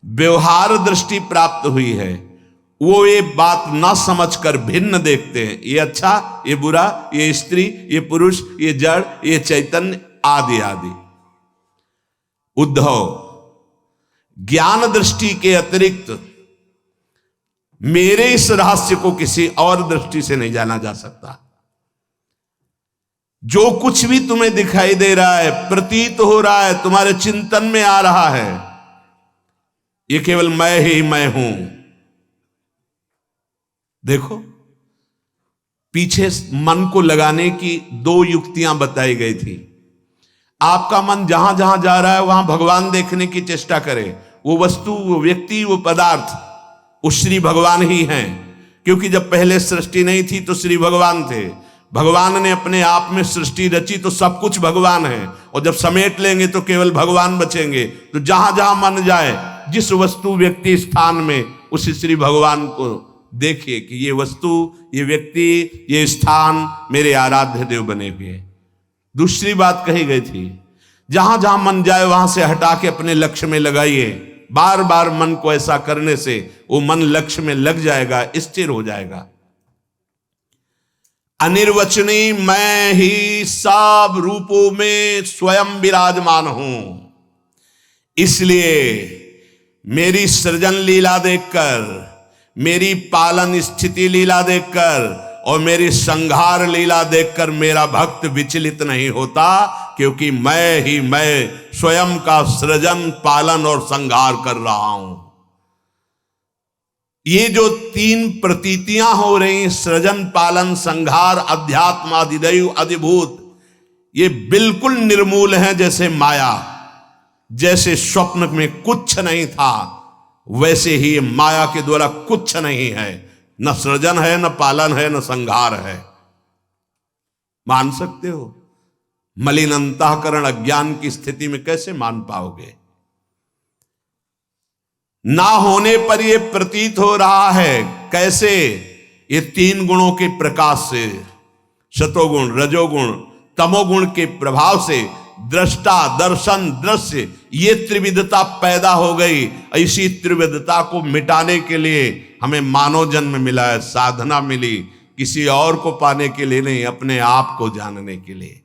व्यवहार दृष्टि प्राप्त हुई है, वो ये बात ना समझकर भिन्न देखते हैं। ये अच्छा, ये बुरा, ये स्त्री, ये पुरुष, ये जड़, ये चैतन्य, आदि आदि। उद्धव, ज्ञान दृष्टि के अतिरिक्त मेरे इस रहस्य को किसी और दृष्टि से नहीं जाना जा सकता। जो कुछ भी तुम्हें दिखाई दे रहा है, प्रतीत हो रहा है, तुम्हारे चिंतन में आ रहा है, ये केवल मैं ही मैं हूं। देखो, पीछे मन को लगाने की दो युक्तियां बताई गई थी। आपका मन जहां जहां जा रहा है वहां भगवान देखने की चेष्टा करे। वो वस्तु, वो व्यक्ति, वो पदार्थ, वो श्री भगवान ही हैं। क्योंकि जब पहले सृष्टि नहीं थी तो श्री भगवान थे। भगवान ने अपने आप में सृष्टि रची तो सब कुछ भगवान है, और जब समेट लेंगे तो केवल भगवान बचेंगे। तो जहां जहां मन जाए, जिस वस्तु व्यक्ति स्थान में, उस श्री भगवान को देखिए कि ये वस्तु, ये व्यक्ति, ये स्थान मेरे आराध्य देव बने हुए। दूसरी बात कही गई थी, जहां जहां मन जाए वहां से हटा के अपने लक्ष्य में लगाइए। बार बार मन को ऐसा करने से वो मन लक्ष्य में लग जाएगा, स्थिर हो जाएगा। अनिर्वचनीय मैं ही सब रूपों में स्वयं विराजमान हूं। इसलिए मेरी सृजन लीला देखकर, मेरी पालन स्थिति लीला देखकर और मेरी संहार लीला देखकर मेरा भक्त विचलित नहीं होता, क्योंकि मैं स्वयं का सृजन, पालन और संहार कर रहा हूं। ये जो तीन प्रतीतियां हो रही, सृजन, पालन, संहार, अध्यात्म, अधिदैव, अधिभूत, ये बिल्कुल निर्मूल हैं। जैसे माया, जैसे स्वप्न में कुछ नहीं था, वैसे ही माया के द्वारा कुछ नहीं है। न सृजन है, न पालन है, न संहार है। मान सकते हो? मलिन अंतःकरण अज्ञान की स्थिति में कैसे मान पाओगे? ना होने पर यह प्रतीत हो रहा है। कैसे? ये तीन गुणों के प्रकाश से, सतोगुण, रजोगुण, तमोगुण के प्रभाव से दृष्टा, दर्शन, दृश्य, ये त्रिविधता पैदा हो गई। ऐसी त्रिविधता को मिटाने के लिए हमें मानव जन्म मिला है, साधना मिली, किसी और को पाने के लिए नहीं, अपने आप को जानने के लिए।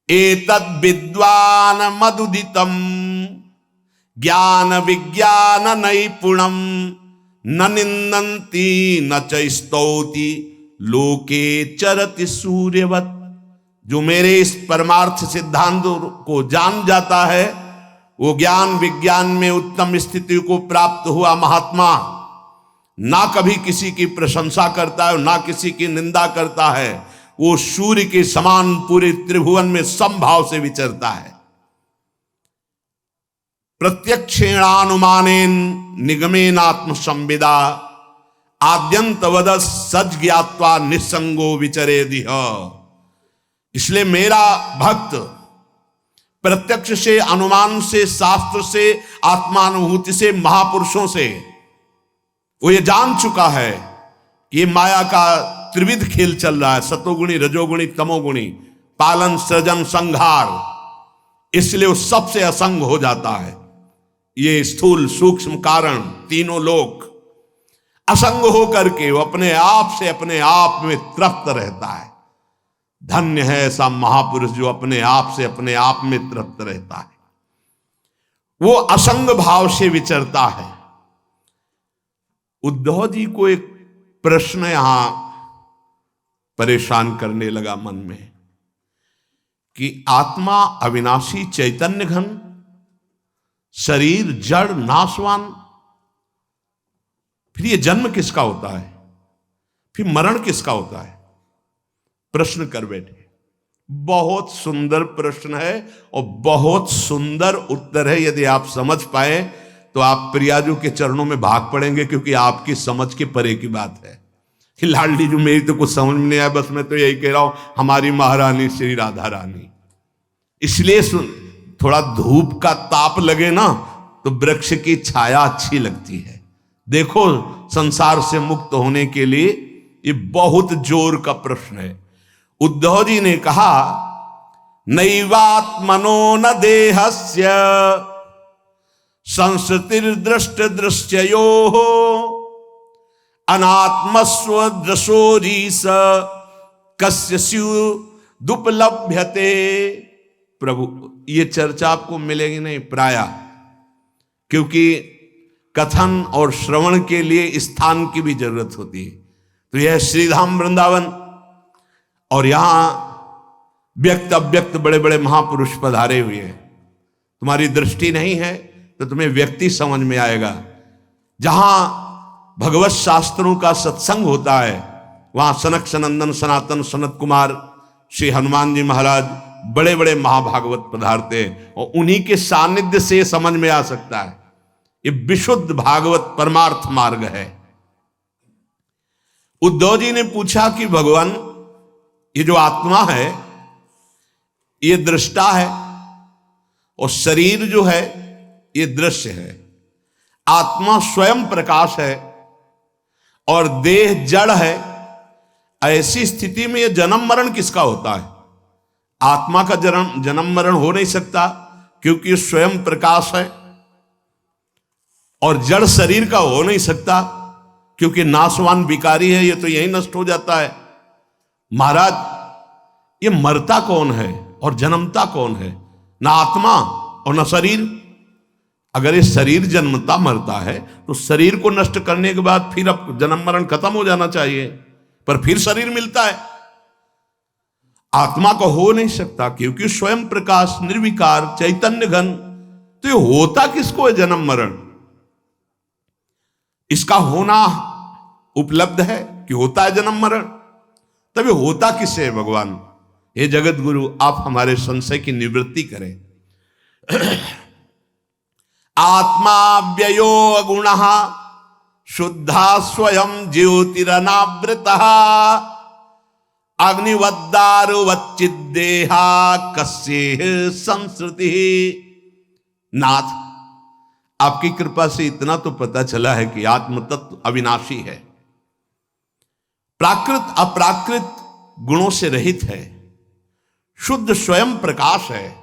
एतद् विद्वान मदुदितम ज्ञान विज्ञान नैपुणम न निंदन्ति न च स्तौति लोके चरति सूर्यवत्। जो मेरे इस परमार्थ सिद्धांत को जान जाता है, वो ज्ञान विज्ञान में उत्तम स्थिति को प्राप्त हुआ महात्मा ना कभी किसी की प्रशंसा करता है, ना किसी की निंदा करता है। वो सूर्य के समान पूरे त्रिभुवन में समभाव से विचरता है। प्रत्यक्षेणानुमानेन निगमेनात्म संविदा आद्यंतवद सज ज्ञात्वा निसंगो विचरेदिह। इसलिए मेरा भक्त प्रत्यक्ष से, अनुमान से, शास्त्र से, आत्मानुभूति से, महापुरुषों से वो ये जान चुका है कि ये माया का त्रिविध खेल चल रहा है, सतोगुणी, रजोगुणी, तमोगुणी, पालन, सृजन, संहार। इसलिए वो सबसे असंग हो जाता है। ये स्थूल सूक्ष्म कारण तीनों लोग असंग होकर के वो अपने आप में तृप्त रहता है। धन्य है ऐसा महापुरुष जो अपने आप में तृप्त रहता है, वो असंग भाव से विचरता है। उद्धव जी को एक प्रश्न यहां परेशान करने लगा मन में कि आत्मा अविनाशी चैतन्य घन, शरीर जड़ नाशवान, फिर ये जन्म किसका होता है, फिर मरण किसका होता है? प्रश्न कर बैठे। बहुत सुंदर प्रश्न है और बहुत सुंदर उत्तर है। यदि आप समझ पाए तो आप प्रियाजू के चरणों में भाग पड़ेंगे, क्योंकि आपकी समझ के परे की बात है। लाडली जो मेरी तो कुछ समझ में नहीं आया, बस मैं तो यही कह रहा हूं, हमारी महारानी श्री राधा रानी। इसलिए थोड़ा धूप का ताप लगे ना तो वृक्ष की छाया अच्छी लगती है। देखो, संसार से मुक्त होने के लिए ये बहुत जोर का प्रश्न है। उद्धव जी ने कहा, नैवात्मनो न देहस्य संसृतिर्दृष्ट दृश्ययो अनात्मस्व दृशोरीस कस्य स्युदुपलभ्यते। प्रभु, ये चर्चा आपको मिलेगी नहीं प्राय, क्योंकि कथन और श्रवण के लिए स्थान की भी जरूरत होती है। तो यह श्रीधाम वृंदावन और यहां व्यक्त अव्यक्त बड़े बड़े महापुरुष पधारे हुए हैं। तुम्हारी दृष्टि नहीं है तो तुम्हें व्यक्ति समझ में आएगा। जहां भगवत शास्त्रों का सत्संग होता है, वहां सनक सनंदन सनातन सनत कुमार श्री हनुमान जी महाराज, बड़े बड़े महाभागवत पधारते हैं, और उन्हीं के सानिध्य से समझ में आ सकता है। ये विशुद्ध भागवत परमार्थ मार्ग है। उद्धव जी ने पूछा कि भगवान, ये जो आत्मा है ये दृष्टा है, और शरीर जो है ये दृश्य है। आत्मा स्वयं प्रकाश है और देह जड़ है। ऐसी स्थिति में ये जन्म मरण किसका होता है? आत्मा का जन्म मरण हो नहीं सकता, क्योंकि ये स्वयं प्रकाश है। और जड़ शरीर का हो नहीं सकता, क्योंकि नाशवान विकारी है, ये तो यही नष्ट हो जाता है। महाराज ये मरता कौन है और जन्मता कौन है? ना आत्मा और ना शरीर। अगर ये शरीर जन्मता मरता है तो शरीर को नष्ट करने के बाद फिर अब जन्म मरण खत्म हो जाना चाहिए, पर फिर शरीर मिलता है। आत्मा को हो नहीं सकता, क्योंकि स्वयं प्रकाश निर्विकार चैतन्य घन। तो ये होता किसको है जन्म मरण? इसका होना उपलब्ध है कि होता है जन्म मरण, तब ये होता किससे है भगवान? हे जगत गुरु, आप हमारे संशय की निवृत्ति करें। आत्मा व्ययो गुण शुद्धा स्वयं ज्योतिरनावृता अग्निवद्दारुवच्चिदेहा कस्य संस्कृति। नाथ, आपकी कृपा से इतना तो पता चला है कि आत्म तत्व अविनाशी है, प्राकृत अप्राकृत गुणों से रहित है, शुद्ध स्वयं प्रकाश है,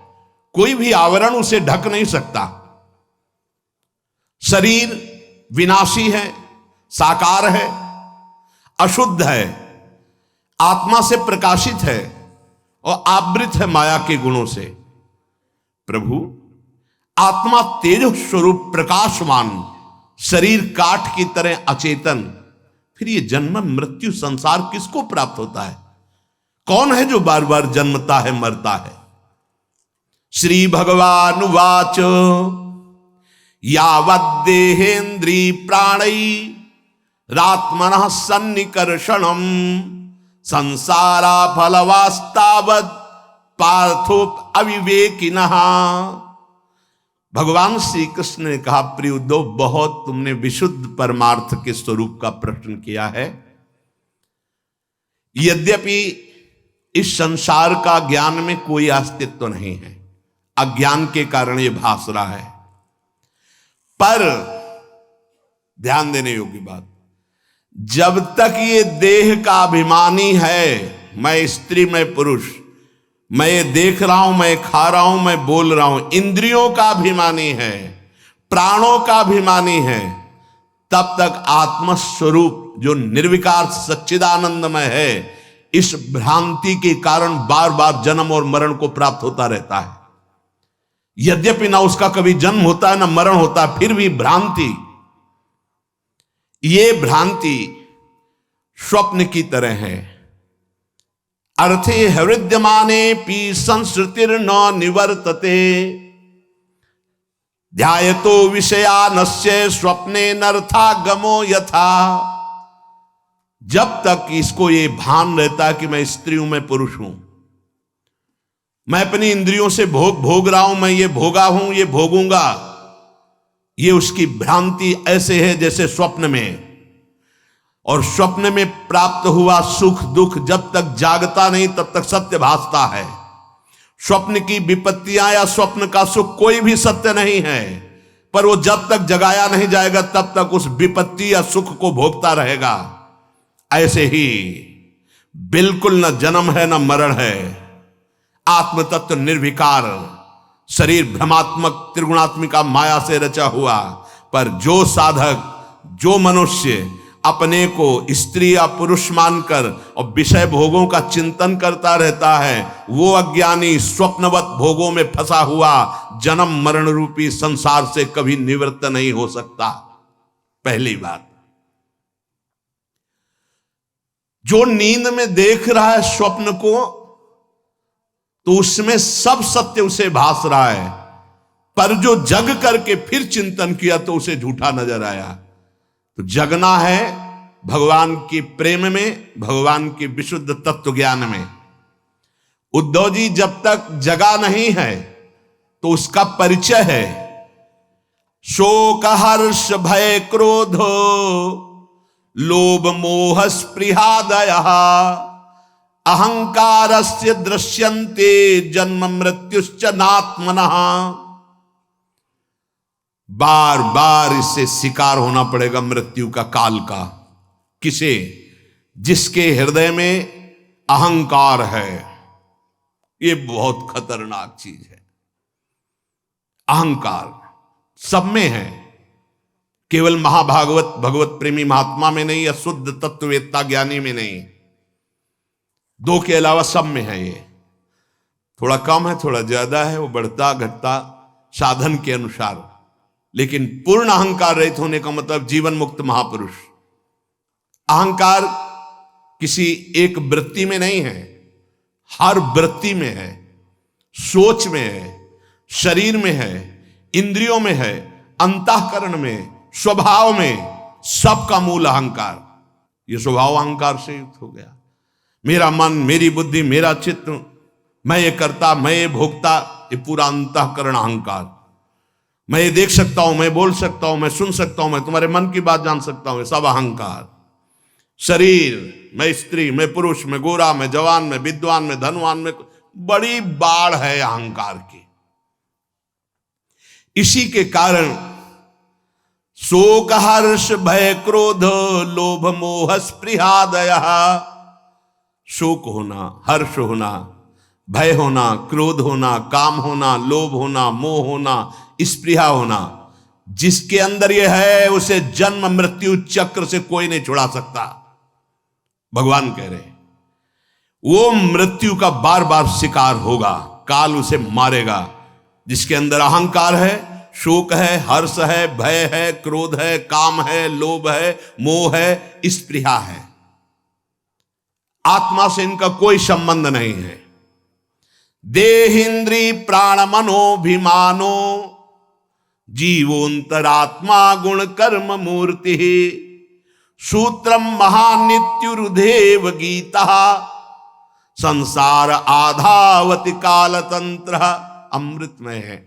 कोई भी आवरण उसे ढक नहीं सकता। शरीर विनाशी है, साकार है, अशुद्ध है, आत्मा से प्रकाशित है और आवृत है माया के गुणों से। प्रभु, आत्मा तेज स्वरूप प्रकाशवान, शरीर काठ की तरह अचेतन, फिर ये जन्म मृत्यु संसार किसको प्राप्त होता है? कौन है जो बार बार जन्मता है मरता है? श्री भगवान वाच यावद्देहेन्द्री प्राणै रात्मनः सन्निकर्षणम संसारा फलवास्तावद पार्थो अविवेकिनः। भगवान श्री कृष्ण ने कहा, प्रिय उद्धव, बहुत तुमने विशुद्ध परमार्थ के स्वरूप का प्रश्न किया है। यद्यपि इस संसार का ज्ञान में कोई अस्तित्व नहीं है, अज्ञान के कारण यह भास रहा है, पर ध्यान देने योग्य बात, जब तक ये देह का अभिमानी है, मैं स्त्री मैं पुरुष, मैं ये देख रहा हूं, मैं खा रहा हूं, मैं बोल रहा हूं, इंद्रियों का अभिमानी है, प्राणों का अभिमानी है, तब तक आत्मस्वरूप जो निर्विकार सच्चिदानंदमय है, इस भ्रांति के कारण बार बार जन्म और मरण को प्राप्त होता रहता है। यद्यपि ना उसका कभी जन्म होता है ना मरण होता है, फिर भी भ्रांति, ये भ्रांति स्वप्न की तरह है। अर्थे हृद्यमाने पी संस्कृतिर न निवर्तते ध्यायतो विषयानस्य स्वप्ने नर्थागमो यथा। जब तक इसको ये भान रहता है कि मैं स्त्री हूं, मैं पुरुष हूं, मैं अपनी इंद्रियों से भोग रहा हूं, मैं ये भोगा हूं, ये भोगूंगा, ये उसकी भ्रांति ऐसे है जैसे स्वप्न में। और स्वप्न में प्राप्त हुआ सुख दुख जब तक जागता नहीं तब तक सत्य भासता है। स्वप्न की विपत्तियां या स्वप्न का सुख कोई भी सत्य नहीं है, पर वो जब तक जगाया नहीं जाएगा तब तक उस विपत्ति या सुख को भोगता रहेगा। ऐसे ही बिल्कुल न जन्म है न मरण है, आत्म तत्व निर्विकार, शरीर भ्रमात्मक त्रिगुणात्मिका माया से रचा हुआ। पर जो साधक, जो मनुष्य अपने को स्त्री या पुरुष मानकर और विषय भोगों का चिंतन करता रहता है, वो अज्ञानी स्वप्नवत भोगों में फंसा हुआ जन्म मरण रूपी संसार से कभी निवृत्त नहीं हो सकता। पहली बात, जो नींद में देख रहा है स्वप्न को, तो उसमें सब सत्य उसे भास रहा है, पर जो जग करके फिर चिंतन किया तो उसे झूठा नजर आया। तो जगना है भगवान के प्रेम में, भगवान के विशुद्ध तत्व ज्ञान में। उद्धव जी जब तक जगा नहीं है तो उसका परिचय है शोक हर्ष भय क्रोध लोभ मोह स्पृहादय अहंकारस्य दृश्यन्ते जन्म मृत्युश्च नात्मनः। बार बार इससे शिकार होना पड़ेगा मृत्यु का, काल का। किसे? जिसके हृदय में अहंकार है। ये बहुत खतरनाक चीज है। अहंकार सब में है, केवल महाभागवत भगवत प्रेमी महात्मा में नहीं या शुद्ध तत्ववेत्ता ज्ञानी में नहीं। दो के अलावा सब में है ये, थोड़ा कम है थोड़ा ज्यादा है, वो बढ़ता घटता साधन के अनुसार। लेकिन पूर्ण अहंकार रहित होने का मतलब जीवन मुक्त महापुरुष। अहंकार किसी एक वृत्ति में नहीं है, हर वृत्ति में है, सोच में है, शरीर में है, इंद्रियों में है, अंतःकरण में, स्वभाव में, सबका मूल अहंकार। ये स्वभाव अहंकार से युक्त हो गया। मेरा मन, मेरी बुद्धि, मेरा चित्त, मैं ये करता, मैं ये भोगता, ये पूरा अंतःकरण अहंकार। मैं ये देख सकता हूं, मैं बोल सकता हूं, मैं सुन सकता हूं, मैं तुम्हारे मन की बात जान सकता हूं, ये सब अहंकार। शरीर, मैं स्त्री, मैं पुरुष, मैं गोरा, मैं जवान, मैं विद्वान, मैं धनवान, में बड़ी बाढ़ है अहंकार की। इसी के कारण शोक हर्ष भय क्रोध लोभ मोह स्पृहा दया, शोक होना, हर्ष होना, भय होना, क्रोध होना, काम होना, लोभ होना, मोह होना, स्पृहा होना, जिसके अंदर यह है उसे जन्म मृत्यु चक्र से कोई नहीं छुड़ा सकता। भगवान कह रहे वो मृत्यु का बार बार शिकार होगा, काल उसे मारेगा। जिसके अंदर अहंकार है, शोक है, हर्ष है, भय है, क्रोध है, काम है, लोभ है, मोह है, स्पृहा है। आत्मा से इनका कोई संबंध नहीं है। देहिंद्री प्राण मनोभिमानो जीवोंतरात्मा गुण कर्म मूर्ति सूत्रम महानित्युरुदेव गीता संसार आधावति काल तंत्र अमृतमय है।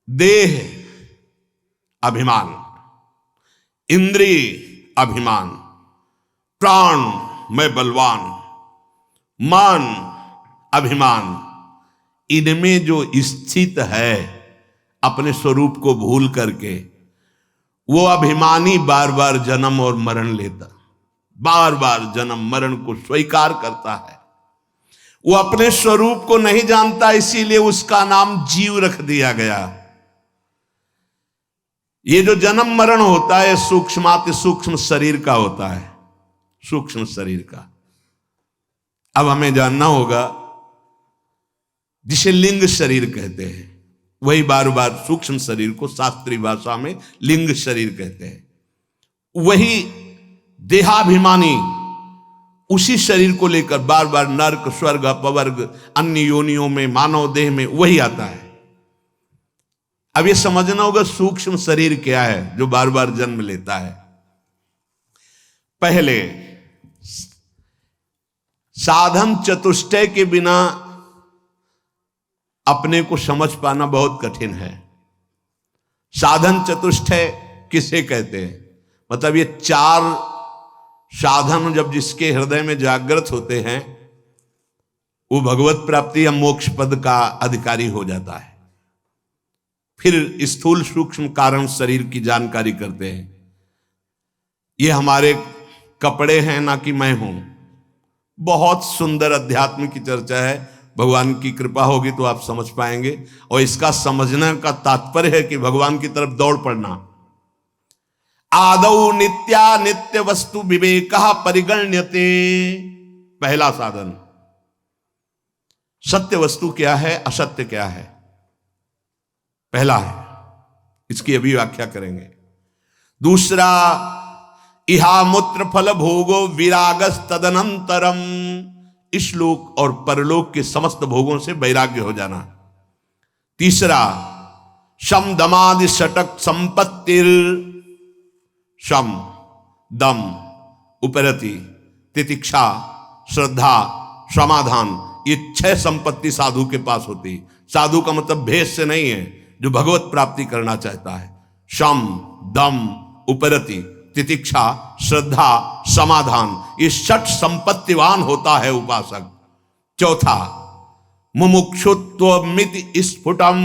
देह अभिमान, इंद्रिय अभिमान, प्राण मैं बलवान, मन अभिमान, इनमें जो स्थित है अपने स्वरूप को भूल करके, वो अभिमानी बार बार जन्म और मरण लेता, बार बार जन्म मरण को स्वीकार करता है। वो अपने स्वरूप को नहीं जानता, इसीलिए उसका नाम जीव रख दिया गया। ये जो जन्म मरण होता है सूक्ष्माति सूक्ष्म शरीर का होता है, सूक्ष्म शरीर का। अब हमें जानना होगा, जिसे लिंग शरीर कहते हैं, वही बार बार सूक्ष्म शरीर को शास्त्रीय भाषा में लिंग शरीर कहते हैं। वही देहाभिमानी उसी शरीर को लेकर बार बार नर्क, स्वर्ग, अपवर्ग, अन्य योनियों में, मानव देह में वही आता है। अब ये समझना होगा सूक्ष्म शरीर क्या है जो बार बार जन्म लेता है। पहले साधन चतुष्टय के बिना अपने को समझ पाना बहुत कठिन है। साधन चतुष्टय किसे कहते हैं? मतलब ये चार साधन जब जिसके हृदय में जागृत होते हैं, वो भगवत प्राप्ति या मोक्ष पद का अधिकारी हो जाता है। फिर स्थूल सूक्ष्म कारण शरीर की जानकारी करते हैं। ये हमारे कपड़े हैं ना कि मैं हूं। बहुत सुंदर अध्यात्म की चर्चा है, भगवान की कृपा होगी तो आप समझ पाएंगे। और इसका समझने का तात्पर्य है कि भगवान की तरफ दौड़ पड़ना। आदौ नित्या नित्य वस्तु विवेकः परिगण्यते, पहला साधन। सत्य वस्तु क्या है, असत्य क्या है, पहला है, इसकी अभी व्याख्या करेंगे। दूसरा, इहा मूत्र फल भोगो विरागस तदनंतरम, इस लोक और परलोक के समस्त भोगों से वैराग्य हो जाना। तीसरा, शम दमादि षटक संपत्तिर, शम दम उपरति तितिक्षा श्रद्धा समाधान, ये 6 संपत्ति साधु के पास होती। साधु का मतलब भेष से नहीं है, जो भगवत प्राप्ति करना चाहता है। शम दम उपरति तितिक्षा श्रद्धा समाधान, ये 6 संपत्तिवान होता है उपासक। चौथा, मुमुक्षुत्व मिति स्फुटम,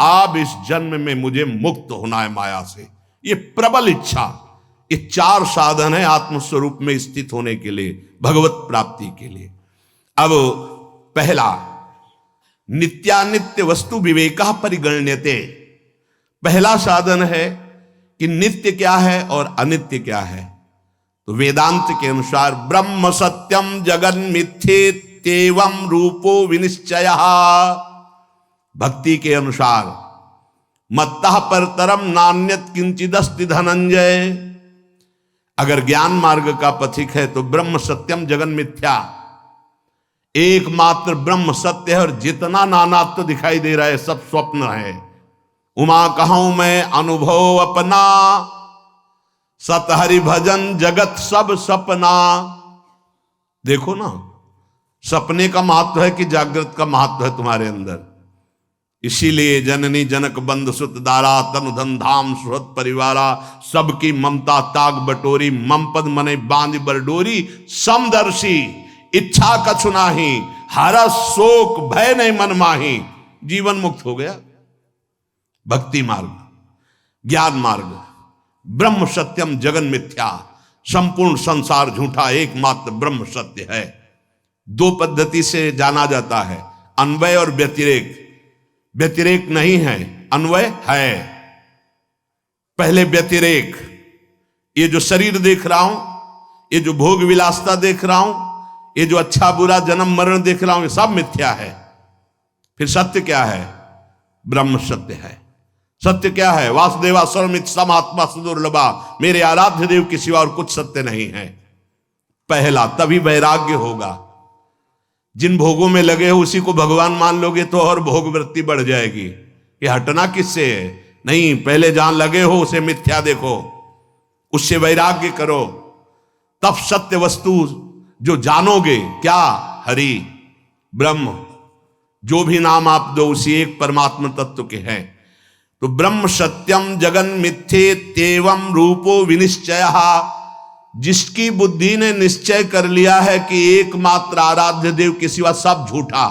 अब इस जन्म में मुझे मुक्त होना है माया से, ये प्रबल इच्छा। ये 4 साधन है आत्मस्वरूप में स्थित होने के लिए, भगवत प्राप्ति के लिए। अब पहला, नित्यानित्य वस्तु विवेकः परिगण्यते, पहला साधन है कि नित्य क्या है और अनित्य क्या है। तो वेदांत के अनुसार ब्रह्म सत्यम जगन मिथ्येत्येवं रूपो विनिश्चय। भक्ति के अनुसार मत्तः परतरम नान्यत किंचिदस्ति धनंजय। अगर ज्ञान मार्ग का पथिक है तो ब्रह्म सत्यम जगन मिथ्या, एकमात्र ब्रह्म सत्य है और जितना नानात्व दिखाई दे रहा है सब स्वप्न है। उमा कहूं मैं अनुभव अपना, सत हरि भजन जगत सब सपना। देखो ना, सपने का महत्व है कि जागृत का महत्व है तुम्हारे अंदर। इसीलिए जननी जनक बंद सुत दारा, तनु धन धाम सुहत परिवारा, सबकी ममता ताग बटोरी, मम पद मने बांध बरडोरी, समदर्शी इच्छा कछु नाही, हरस शोक भय नहीं मन माही। जीवन मुक्त हो गया। भक्ति मार्ग, ज्ञान मार्ग, ब्रह्म सत्यम जगन मिथ्या, संपूर्ण संसार झूठा, एकमात्र ब्रह्म सत्य है। दो पद्धति से जाना जाता है, अन्वय और व्यतिरेक। व्यतिरेक नहीं है, अन्वय है। पहले व्यतिरेक, ये जो शरीर देख रहा हूं, ये जो भोग विलासता देख रहा हूं, ये जो अच्छा बुरा जन्म मरण देख रहा हूं, ये सब मिथ्या है। फिर सत्य क्या है? ब्रह्म सत्य है। सत्य क्या है? वासुदेवा सर्वमित समात्मा सुदुर्लभा, मेरे आराध्य देव के सिवा और कुछ सत्य नहीं है। पहला, तभी वैराग्य होगा। जिन भोगों में लगे हो उसी को भगवान मान लोगे तो और भोग वृत्ति बढ़ जाएगी। ये हटना किससे है? नहीं, पहले जहां लगे हो उसे मिथ्या देखो, उससे वैराग्य करो, तब सत्य वस्तु जो जानोगे। क्या? हरि, ब्रह्म, जो भी नाम आप दो उसी एक परमात्मा तत्व के हैं। तो ब्रह्म सत्यम जगन मिथ्येत्येवं रूपो विनिश्चयः, जिसकी बुद्धि ने निश्चय कर लिया है कि एकमात्र आराध्य देव के सिवा सब झूठा,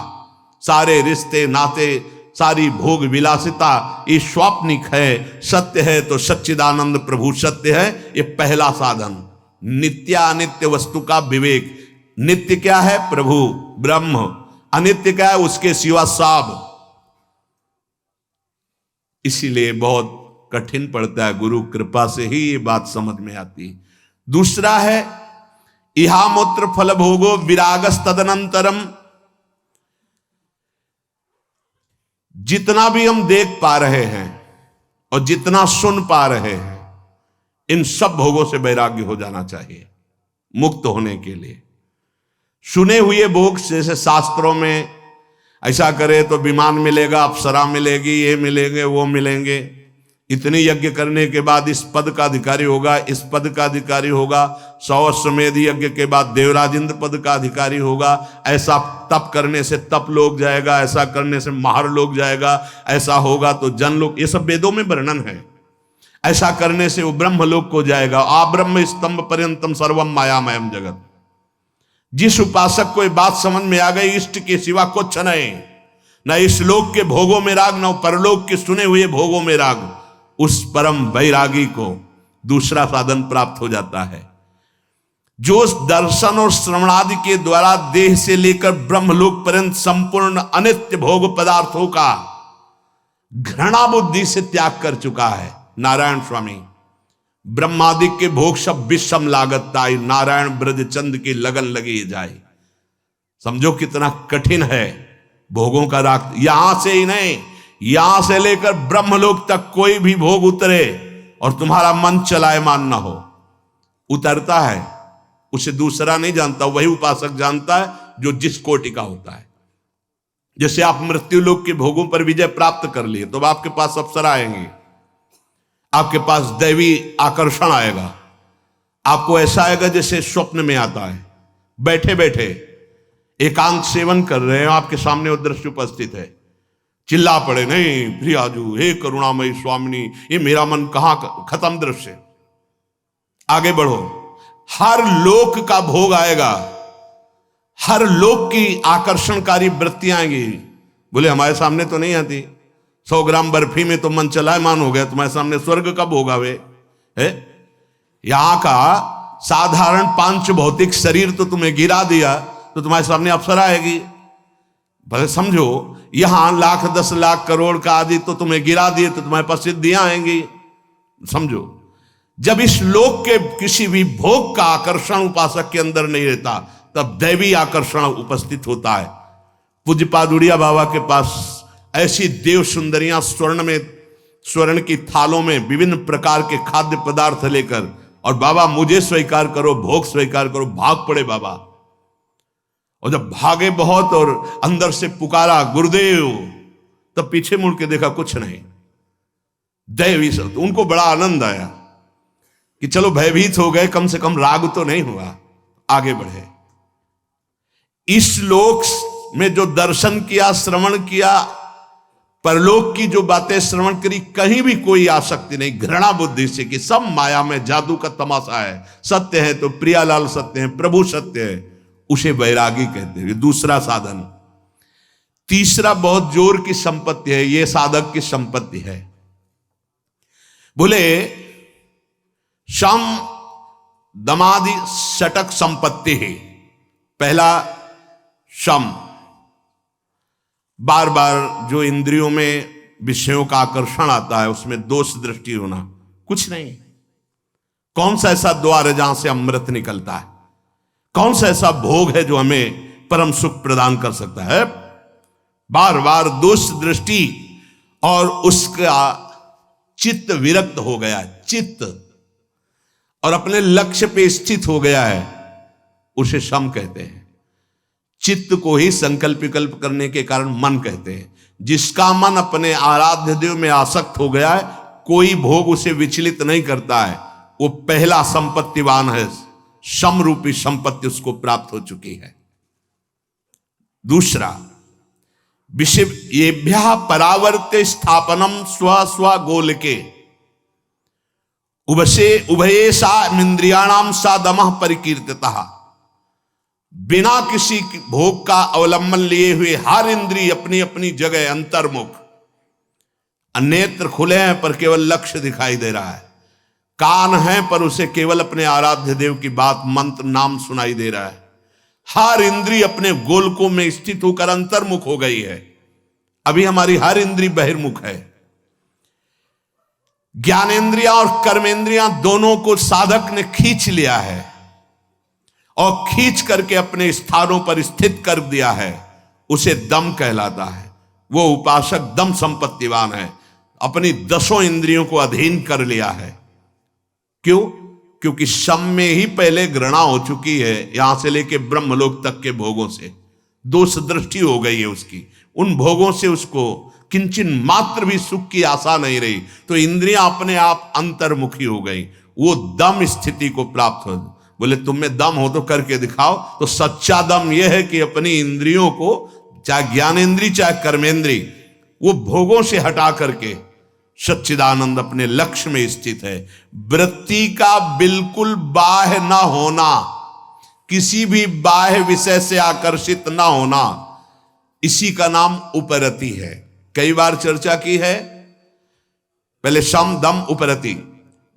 सारे रिश्ते नाते, सारी भोग विलासिता ये स्वाप्निक है, सत्य है तो सच्चिदानंद प्रभु सत्य है। ये पहला साधन। नित्यानित्य वस्तु का विवेक। नित्य क्या है? प्रभु ब्रह्म। अनित्य क्या है? उसके सिवा सब। इसीलिए बहुत कठिन पड़ता है, गुरु कृपा से ही ये बात समझ में आती है। दूसरा है इहामूत्र फल भोगो विरागस तदनंतरम। जितना भी हम देख पा रहे हैं और जितना सुन पा रहे हैं, इन सब भोगों से वैराग्य हो जाना चाहिए मुक्त होने के लिए। सुने हुए भोग, जैसे शास्त्रों में ऐसा करे तो विमान मिलेगा, अप्सरा मिलेगी, ये मिलेंगे, वो मिलेंगे, इतनी यज्ञ करने के बाद इस पद का अधिकारी होगा, इस पद का अधिकारी होगा, 100 अश्वमेध यज्ञ के बाद देवराज इंद्र पद का अधिकारी होगा, ऐसा तप करने से तप लोग जाएगा, ऐसा करने से महार लोग जाएगा, ऐसा होगा तो जन लोग, ये सब वेदों में वर्णन है। ऐसा करने से वो ब्रह्मलोक को जाएगा। आ ब्रह्म स्तंभ पर्यंतम सर्वम मायामयम जगत। जिस उपासक को ये बात समझ में आ गई, इष्ट के सिवा कुछ नहीं, न इस लोक के भोगों में राग, न परलोक के सुने हुए भोगों में राग, उस परम वैरागी को दूसरा साधन प्राप्त हो जाता है, जो दर्शन और श्रवणादि के द्वारा देह से लेकर ब्रह्मलोक पर्यंत संपूर्ण अनित्य भोग पदार्थों का घृणा बुद्धि से त्याग कर चुका है। नारायण स्वामी, ब्रह्मादि के भोग सब विषम लागत ताई, नारायण ब्रज चंद की लगन लगी जाए। समझो कितना कठिन है भोगों का राग। यहां से ही नहीं, यहां से लेकर ब्रह्मलोक तक कोई भी भोग उतरे और तुम्हारा मन चलायमान ना हो, उतरता है, उसे दूसरा नहीं जानता, वही उपासक जानता है जो जिस कोटि का होता है। जैसे आप मृत्यु लोक के भोगों पर विजय प्राप्त कर लिए तो आपके पास अप्सरा आएंगे, आपके पास दैवी आकर्षण आएगा, आपको ऐसा आएगा जैसे स्वप्न में आता है। बैठे बैठे एकांत सेवन कर रहे हैं, आपके सामने वो दृश्य उपस्थित है, चिल्ला पड़े, नहीं प्रियाजू, हे करुणामयी स्वामिनी, ये मेरा मन कहां खत्म दृश्य, आगे बढ़ो। हर लोक का भोग आएगा, हर लोक की आकर्षणकारी वृत्तियां आएंगी। बोले हमारे सामने तो नहीं आती, 100 ग्राम बर्फी में तो मन चलायमान हो गया, तुम्हारे सामने स्वर्ग का भोग आवे है। यहां का साधारण पांच भौतिक शरीर तो तुम्हें गिरा दिया तो तुम्हारे सामने अप्सरा आएगी। भले समझो, यहां लाख 10 लाख करोड़ का आदि तो तुम्हें गिरा दिए तो तुम्हारे पास सिद्धियां आएंगी। समझो, जब इस लोक के किसी भी भोग का आकर्षण उपासक के अंदर नहीं रहता, तब दैवी आकर्षण उपस्थित होता है। पूज्यपाद उड़िया बाबा के पास ऐसी देव सुंदरियां स्वर्ण की थालों में विभिन्न प्रकार के खाद्य पदार्थ लेकर, और बाबा मुझे स्वीकार करो, भोग स्वीकार करो, भाग पड़े बाबा। और जब भागे बहुत और अंदर से पुकारा गुरुदेव, तब पीछे मुड़ के देखा कुछ नहीं, दैवी सब। उनको बड़ा आनंद आया कि चलो भयभीत हो गए, कम से कम राग तो नहीं हुआ, आगे बढ़े। इस लोक में जो दर्शन किया, श्रवण किया, परलोक की जो बातें श्रवण करी, कहीं भी कोई आसक्ति नहीं, घृणा बुद्धि से कि सब माया में जादू का तमाशा है, सत्य है तो प्रियालाल सत्य है, प्रभु सत्य है, उसे वैरागी कहते हैं। दूसरा साधन। तीसरा बहुत जोर की संपत्ति है, यह साधक की संपत्ति है। बोले शम दमादि षटक संपत्ति है। पहला शम, बार बार जो इंद्रियों में विषयों का आकर्षण आता है उसमें दोष दृष्टि होना, कुछ नहीं। कौन सा ऐसा द्वार है जहां से अमृत निकलता है? कौन सा ऐसा भोग है जो हमें परम सुख प्रदान कर सकता है? बार बार दोष दृष्टि, और उसका चित्त विरक्त हो गया है, चित्त, और अपने लक्ष्य पे स्थित हो गया है, उसे शम कहते हैं। चित्त को ही संकल्प विकल्प करने के कारण मन कहते हैं। जिसका मन अपने आराध्य देव में आसक्त हो गया है, कोई भोग उसे विचलित नहीं करता है, वो पहला संपत्तिवान है। शम रूपी संपत्ति उसको प्राप्त हो चुकी है। दूसरा, विषयेभ्यः परावर्त्य स्थापनम स्व स्व गोलके उभयेषा इंद्रियाणाम सा दमः परिकीर्तितः। बिना किसी भोग का अवलंबन लिए हुए हर इंद्रिय अपनी अपनी जगह अंतर्मुख। नेत्र खुले हैं पर केवल लक्ष्य दिखाई दे रहा है, कान हैं पर उसे केवल अपने आराध्य देव की बात, मंत्र, नाम सुनाई दे रहा है। हर इंद्रिय अपने गोलकों में स्थित होकर अंतर्मुख हो गई है। अभी हमारी हर इंद्रिय बहिर्मुख है। ज्ञानेंद्रियां और कर्मेंद्रियां दोनों को साधक ने खींच लिया है और खींच करके अपने स्थानों पर स्थित कर दिया है, उसे दम कहलाता है। वो उपासक दम संपत्तिवान है, अपनी 10 इंद्रियों को अधीन कर लिया है। क्यों? क्योंकि शम में ही पहले घृणा हो चुकी है, यहां से लेके ब्रह्मलोक तक के भोगों से दोष दृष्टि हो गई है उसकी। उन भोगों से उसको किंचन मात्र भी सुख की आशा नहीं रही, तो इंद्रियां अपने आप अंतर्मुखी हो गई। वो दम स्थिति को प्राप्त हो। बोले तुम में दम हो तो करके दिखाओ। तो सच्चा दम यह है कि अपनी इंद्रियों को, चाहे ज्ञानेंद्री चाहे कर्मेंद्री, वो भोगों से हटा करके सच्चिदानंद अपने लक्ष्य में स्थित है। वृत्ति का बिल्कुल बाह्य न होना, किसी भी बाह्य विषय से आकर्षित न होना, इसी का नाम उपरति है। कई बार चर्चा की है। पहले शम दम उपरति।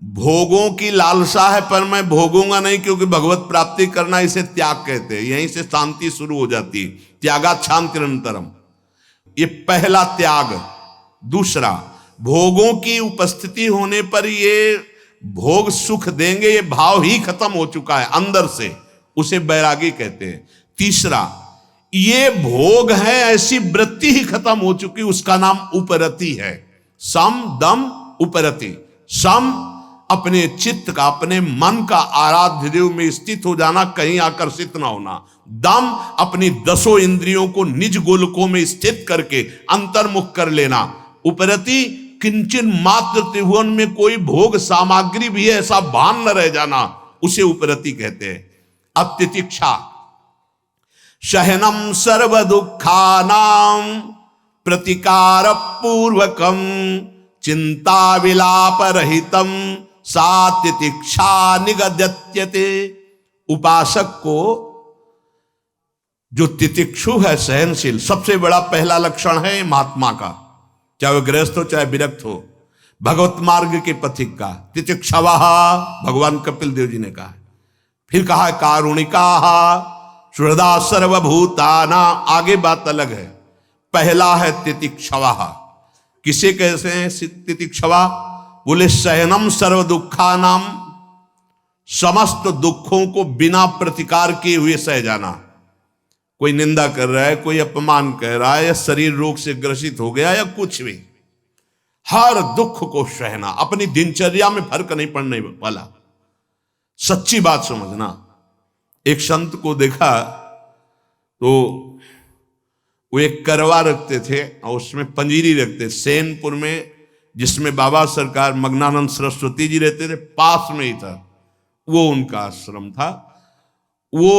भोगों की लालसा है पर मैं भोगूंगा नहीं, क्योंकि भगवत प्राप्ति करना इसे त्याग कहते हैं। यहीं से शांति शुरू हो जाती है। त्यागात् शांतिरंतरम, ये पहला त्याग। दूसरा, भोगों की उपस्थिति होने पर ये भोग सुख देंगे, ये भाव ही खत्म हो चुका है अंदर से, उसे वैरागी कहते हैं। तीसरा, ये भोग है ऐसी वृत्ति ही खत्म हो चुकी, उसका नाम उपरति है। सम दम उपरति। सम अपने चित्त का, अपने मन का आराध्य देव में स्थित हो जाना, कहीं आकर्षित ना होना। दम अपनी 10 इंद्रियों को निज गोलकों में स्थित करके अंतर्मुख कर लेना। उपरति, किंचन मात्र त्रिभुवन में कोई भोग सामग्री भी है ऐसा भान न रह जाना, उसे उपरति कहते हैं। अब तितिक्षा, सहनम सर्व दुखानां प्रतिकार पूर्वकम चिंता विलाप रहितम सा तितिक्षा निगद्यते। उपासक को जो तितिक्षु है, सहनशील, सबसे बड़ा पहला लक्षण है महात्मा का, चाहे वह गृहस्थ हो चाहे विरक्त हो, भगवत मार्ग के पथिक का। तितिक्षवः, भगवान कपिल देव जी ने कहा। फिर कहा कारुणिका सुहृदा सर्वभूताना। आगे बात अलग है। पहला है तितिक्षवः। किसे कैसे हैं तितिक्षवा? बोले सहनम सर्व दुखानाम, समस्त दुखों को बिना प्रतिकार किए हुए सह जाना। कोई निंदा कर रहा है, कोई अपमान कर रहा है, या शरीर रोग से ग्रसित हो गया, या कुछ भी, हर दुख को सहना, अपनी दिनचर्या में फर्क नहीं पड़ने वाला। सच्ची बात समझना। एक संत को देखा तो वो एक करवा रखते थे और उसमें पंजीरी रखते, सेनपुर में, जिसमें बाबा सरकार मग्नानंद सरस्वती जी रहते थे, पास में ही था, वो उनका आश्रम था। वो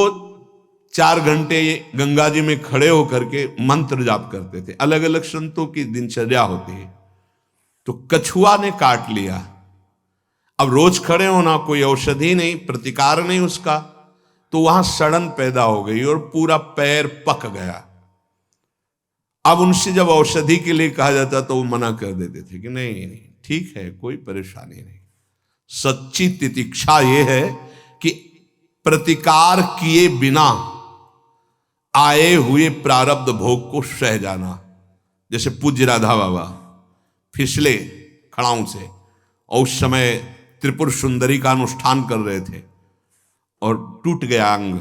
4 घंटे गंगा जी में खड़े होकर के मंत्र जाप करते थे। अलग अलग संतों की दिनचर्या होती है। तो कछुआ ने काट लिया। अब रोज खड़े होना, कोई औषधि नहीं, प्रतिकार नहीं उसका, तो वहां सड़न पैदा हो गई और पूरा पैर पक गया। अब उनसे जब औषधि के लिए कहा जाता तो वो मना कर देते थे कि नहीं नहीं ठीक है, कोई परेशानी नहीं। सच्ची तितिक्षा ये है कि प्रतिकार किए बिना आए हुए प्रारब्ध भोग को सह जाना। जैसे पूज्य राधा बाबा फिसले खड़ाऊं से, और उस समय त्रिपुर सुंदरी का अनुष्ठान कर रहे थे और टूट गया अंग।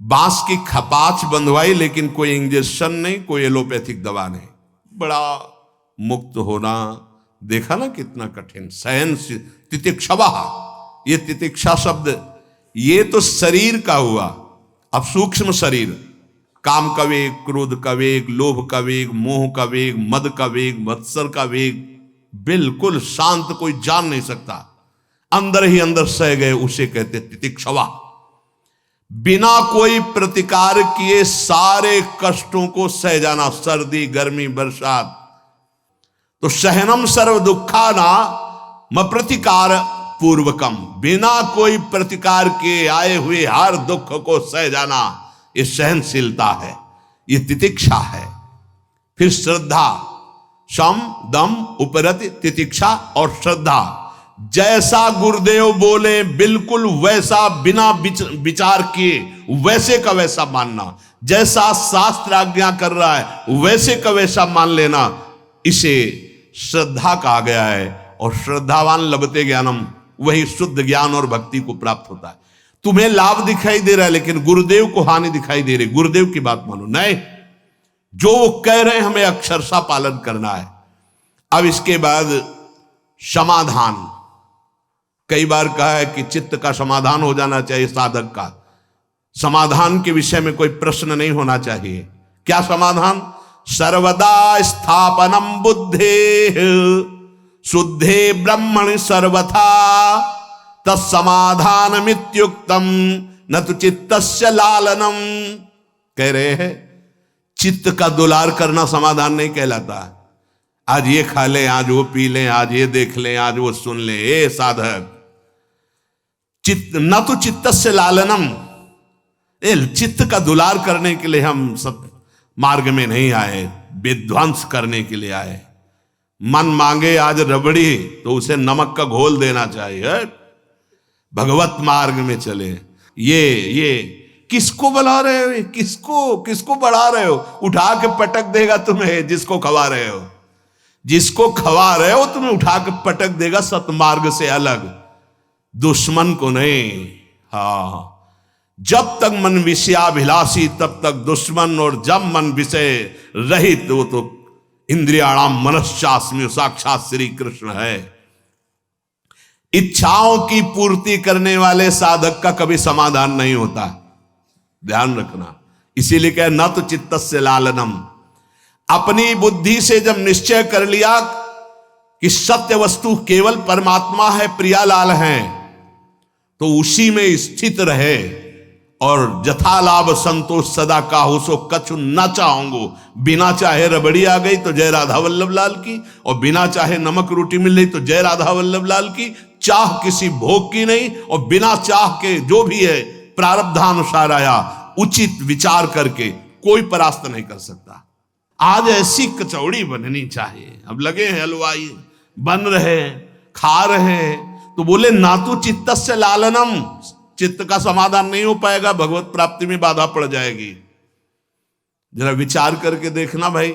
बांस की खपाच बंधवाई, लेकिन कोई इंजेक्शन नहीं, कोई एलोपैथिक दवा नहीं। बड़ा मुक्त होना, देखा ना कितना कठिन। सहन तितिक्षवा, ये तितिक्षा शब्द ये तो शरीर का हुआ। अब सूक्ष्म शरीर, काम का वेग, क्रोध का वेग, लोभ का वेग, मोह का वेग, मद का वेग, मत्सर का वेग, बिल्कुल शांत, कोई जान नहीं सकता, अंदर ही अंदर सह गए, उसे कहते तितिक्षवा। बिना कोई प्रतिकार किए सारे कष्टों को सह जाना, सर्दी गर्मी बरसात। तो सहनम सर्व दुखाना म प्रतिकार पूर्वकम, बिना कोई प्रतिकार के आए हुए हर दुख को सह जाना, ये सहनशीलता है, ये तितिक्षा है। फिर श्रद्धा, सम दम उपरति तितिक्षा और श्रद्धा। जैसा गुरुदेव बोले बिल्कुल वैसा, बिना विचार किए वैसे का वैसा मानना। जैसा शास्त्र आज्ञा कर रहा है वैसे का वैसा मान लेना, इसे श्रद्धा कहा गया है। और श्रद्धावान लभते ज्ञानम, वही शुद्ध ज्ञान और भक्ति को प्राप्त होता है। तुम्हें लाभ दिखाई दे रहा है लेकिन गुरुदेव को हानि दिखाई दे रही, गुरुदेव की बात मानो, नहीं, जो वो कह रहे हैं हमें अक्षरशः पालन करना है। अब इसके बाद समाधान, कई बार कहा है कि चित्त का समाधान हो जाना चाहिए, साधक का समाधान के विषय में कोई प्रश्न नहीं होना चाहिए। क्या समाधान? सर्वदा स्थापनम बुद्धे शुद्धे ब्रह्मणि सर्वथा तत्समाधान मित्युक्तम न तो चित्तस्य लालनम। कह रहे हैं चित्त का दुलार करना समाधान नहीं कहलाता। आज ये खा लें, आज वो पी लें, आज ये देख लें, आज वो सुन लें, ए साधक, चित्त न तो चित्तस्य लालनम, चित्त का दुलार करने के लिए हम सब मार्ग में नहीं आए, विध्वंस करने के लिए आए। मन मांगे आज रबड़ी तो उसे नमक का घोल देना चाहिए, भगवत मार्ग में चले। ये किसको बुला रहे हो, किसको बढ़ा रहे हो? उठा के पटक देगा तुम्हें जिसको खवा रहे हो, जिसको खवा रहे हो तुम्हें उठा के पटक देगा सतमार्ग से अलग, दुश्मन को नहीं। हाँ, जब तक मन विषयाभिलाषी तब तक दुश्मन, और जब मन विषय रहित वो तो इंद्रियाणाम मनश्चास्मि, साक्षात श्री कृष्ण है। इच्छाओं की पूर्ति करने वाले साधक का कभी समाधान नहीं होता, ध्यान रखना। इसीलिए कहे न तो चित्तस्य लालनम, अपनी बुद्धि से जब निश्चय कर लिया कि सत्य वस्तु केवल परमात्मा है, प्रियालाल है, तो उसी में स्थित रहे। और जथा लाभ संतोष सदा काहू सो कछु न चाहूंगो, बिना चाहे रबड़ी आ गई तो जय राधा वल्लभ लाल की, और बिना चाहे नमक रोटी मिल रही तो जय राधा वल्लभ लाल की। चाह किसी भोग की नहीं, और बिना चाह के जो भी है प्रारब्धानुसार आया, उचित विचार करके कोई परास्त नहीं कर सकता। आज ऐसी कचौड़ी बननी चाहिए। अब लगे हैं हलवाई, बन रहे, खा रहे, तो बोले ना तो चित्तस्य लालनम, चित्त का समाधान नहीं हो पाएगा, भगवत प्राप्ति में बाधा पड़ जाएगी। जरा विचार करके देखना भाई,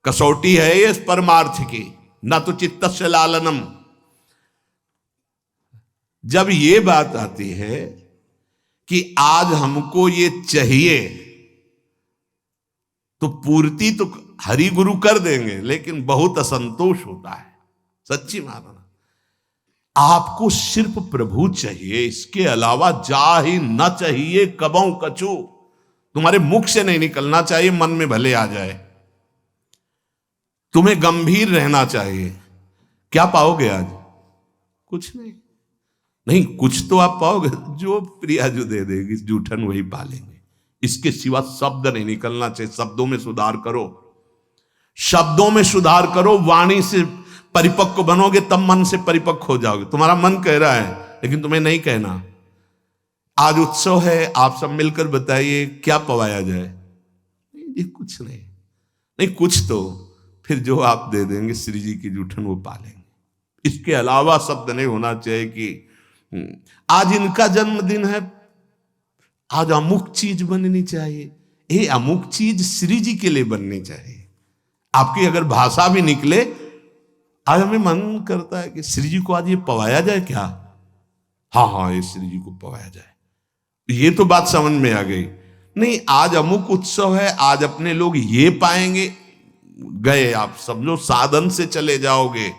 कसौटी है ये परमार्थ की, न तो चित्तस्य लालनम। जब ये बात आती है कि आज हमको ये चाहिए, तो पूर्ति तो हरि गुरु कर देंगे, लेकिन बहुत असंतोष होता है। सच्ची मानना, आपको सिर्फ प्रभु चाहिए, इसके अलावा जा ही न चाहिए कबों कछु। तुम्हारे मुख से नहीं निकलना चाहिए, मन में भले आ जाए। तुम्हें गंभीर रहना चाहिए। क्या पाओगे आज? कुछ नहीं। नहीं, कुछ तो आप पाओगे, जो प्रिया जो दे देगी जूठन वही पालेंगे। इसके सिवा शब्द नहीं निकलना चाहिए। शब्दों में सुधार करो, शब्दों में सुधार करो। वाणी से परिपक्व बनोगे तब मन से परिपक्व हो जाओगे। तुम्हारा मन कह रहा है लेकिन तुम्हें नहीं कहना। आज उत्सव है, आप सब मिलकर बताइए क्या पवाया जाए। नहीं जी, कुछ नहीं। नहीं कुछ तो फिर जो आप दे देंगे श्री जी की जूठन वो पालेंगे। इसके अलावा शब्द नहीं होना चाहिए कि आज इनका जन्मदिन है, आज अमुक चीज बननी चाहिए। ये अमुक चीज श्री जी के लिए बननी चाहिए। आपकी अगर भाषा भी निकले, आज हमें मन करता है कि श्री जी को आज ये पवाया जाए क्या? हाँ हाँ, ये श्री जी को पवाया जाए। ये तो बात समझ में आ गई। नहीं, आज अमुक उत्सव है, आज अपने लोग ये पाएंगे। गए आप समझो, साधन से चले जाओगे।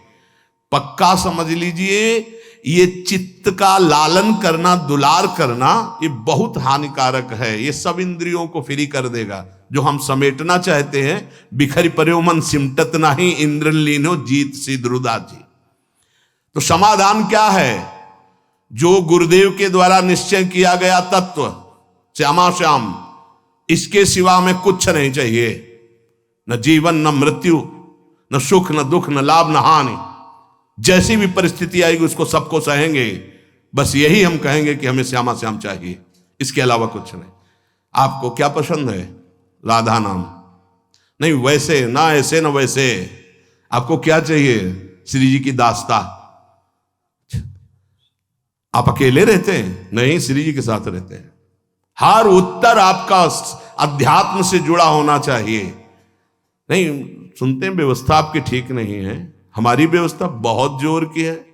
पक्का समझ लीजिए, ये चित्त का लालन करना, दुलार करना, ये बहुत हानिकारक है। ये सब इंद्रियों को फ्री कर देगा। जो हम समेटना चाहते हैं, बिखरी पर्यो मन सिमटत नहीं, इंद्र लीनो जीत सी द्रुदा जी। तो समाधान क्या है? जो गुरुदेव के द्वारा निश्चय किया गया तत्व, श्यामा श्याम, इसके सिवा हमें कुछ नहीं चाहिए। न जीवन, न मृत्यु, न सुख, न दुख, न लाभ, न हानि। जैसी भी परिस्थिति आएगी उसको सबको सहेंगे। बस यही हम कहेंगे कि हमें श्यामा श्याम चाहिए, इसके अलावा कुछ नहीं। आपको क्या पसंद है? राधा नाम। नहीं वैसे ना, ऐसे ना वैसे। आपको क्या चाहिए? श्री जी की दास्ता। आप अकेले रहते हैं? नहीं, श्री जी के साथ रहते हैं। हर उत्तर आपका अध्यात्म से जुड़ा होना चाहिए। नहीं सुनते हैं व्यवस्था आपकी ठीक नहीं है। हमारी व्यवस्था बहुत जोर की है।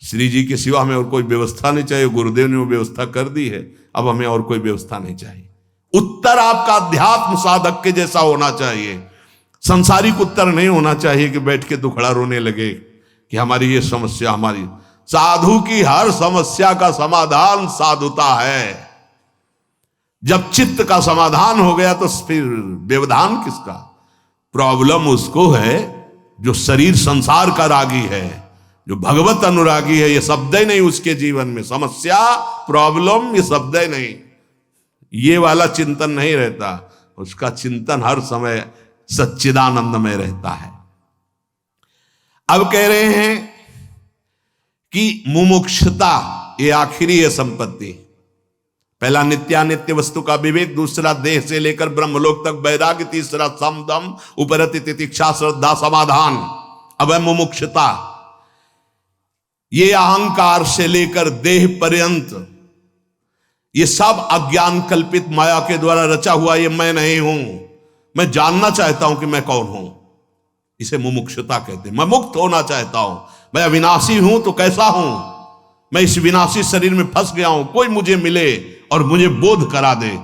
श्री जी के सिवा हमें और कोई व्यवस्था नहीं चाहिए। गुरुदेव ने वो व्यवस्था कर दी है, अब हमें और कोई व्यवस्था नहीं चाहिए। उत्तर आपका अध्यात्म साधक के जैसा होना चाहिए। संसारिक उत्तर नहीं होना चाहिए कि बैठ के दुखड़ा रोने लगे कि हमारी ये समस्या। हमारी साधु की हर समस्या का समाधान साधुता है। जब चित्त का समाधान हो गया तो फिर व्यवधान किसका? प्रॉब्लम उसको है जो शरीर संसार का रागी है, जो भगवत अनुरागी है। ये शब्द ही नहीं उसके जीवन में। समस्या, प्रॉब्लम, ये शब्द ही नहीं। ये वाला चिंतन नहीं रहता। उसका चिंतन हर समय सच्चिदानंद में रहता है। अब कह रहे हैं कि मुमुक्षुता ये आखिरी है संपत्ति। पहला नित्यानित्य वस्तु का विवेक, दूसरा देह से लेकर ब्रह्मलोक तक वैराग्य, तीसरा समदम उपरति तितिक्षा श्रद्धा समाधान। अब है मुमुक्षुता। ये अहंकार से लेकर देह पर्यंत ये सब अज्ञान कल्पित माया के द्वारा रचा हुआ ये मैं नहीं हूं। मैं जानना चाहता हूं कि मैं कौन हूं। इसे मुमुक्षुता कहते हैं। मैं मुक्त होना चाहता हूं। मैं अविनाशी हूं तो कैसा हूं? मैं इस विनाशी शरीर में फंस गया हूं। कोई मुझे मिले और मुझे बोध करा दे।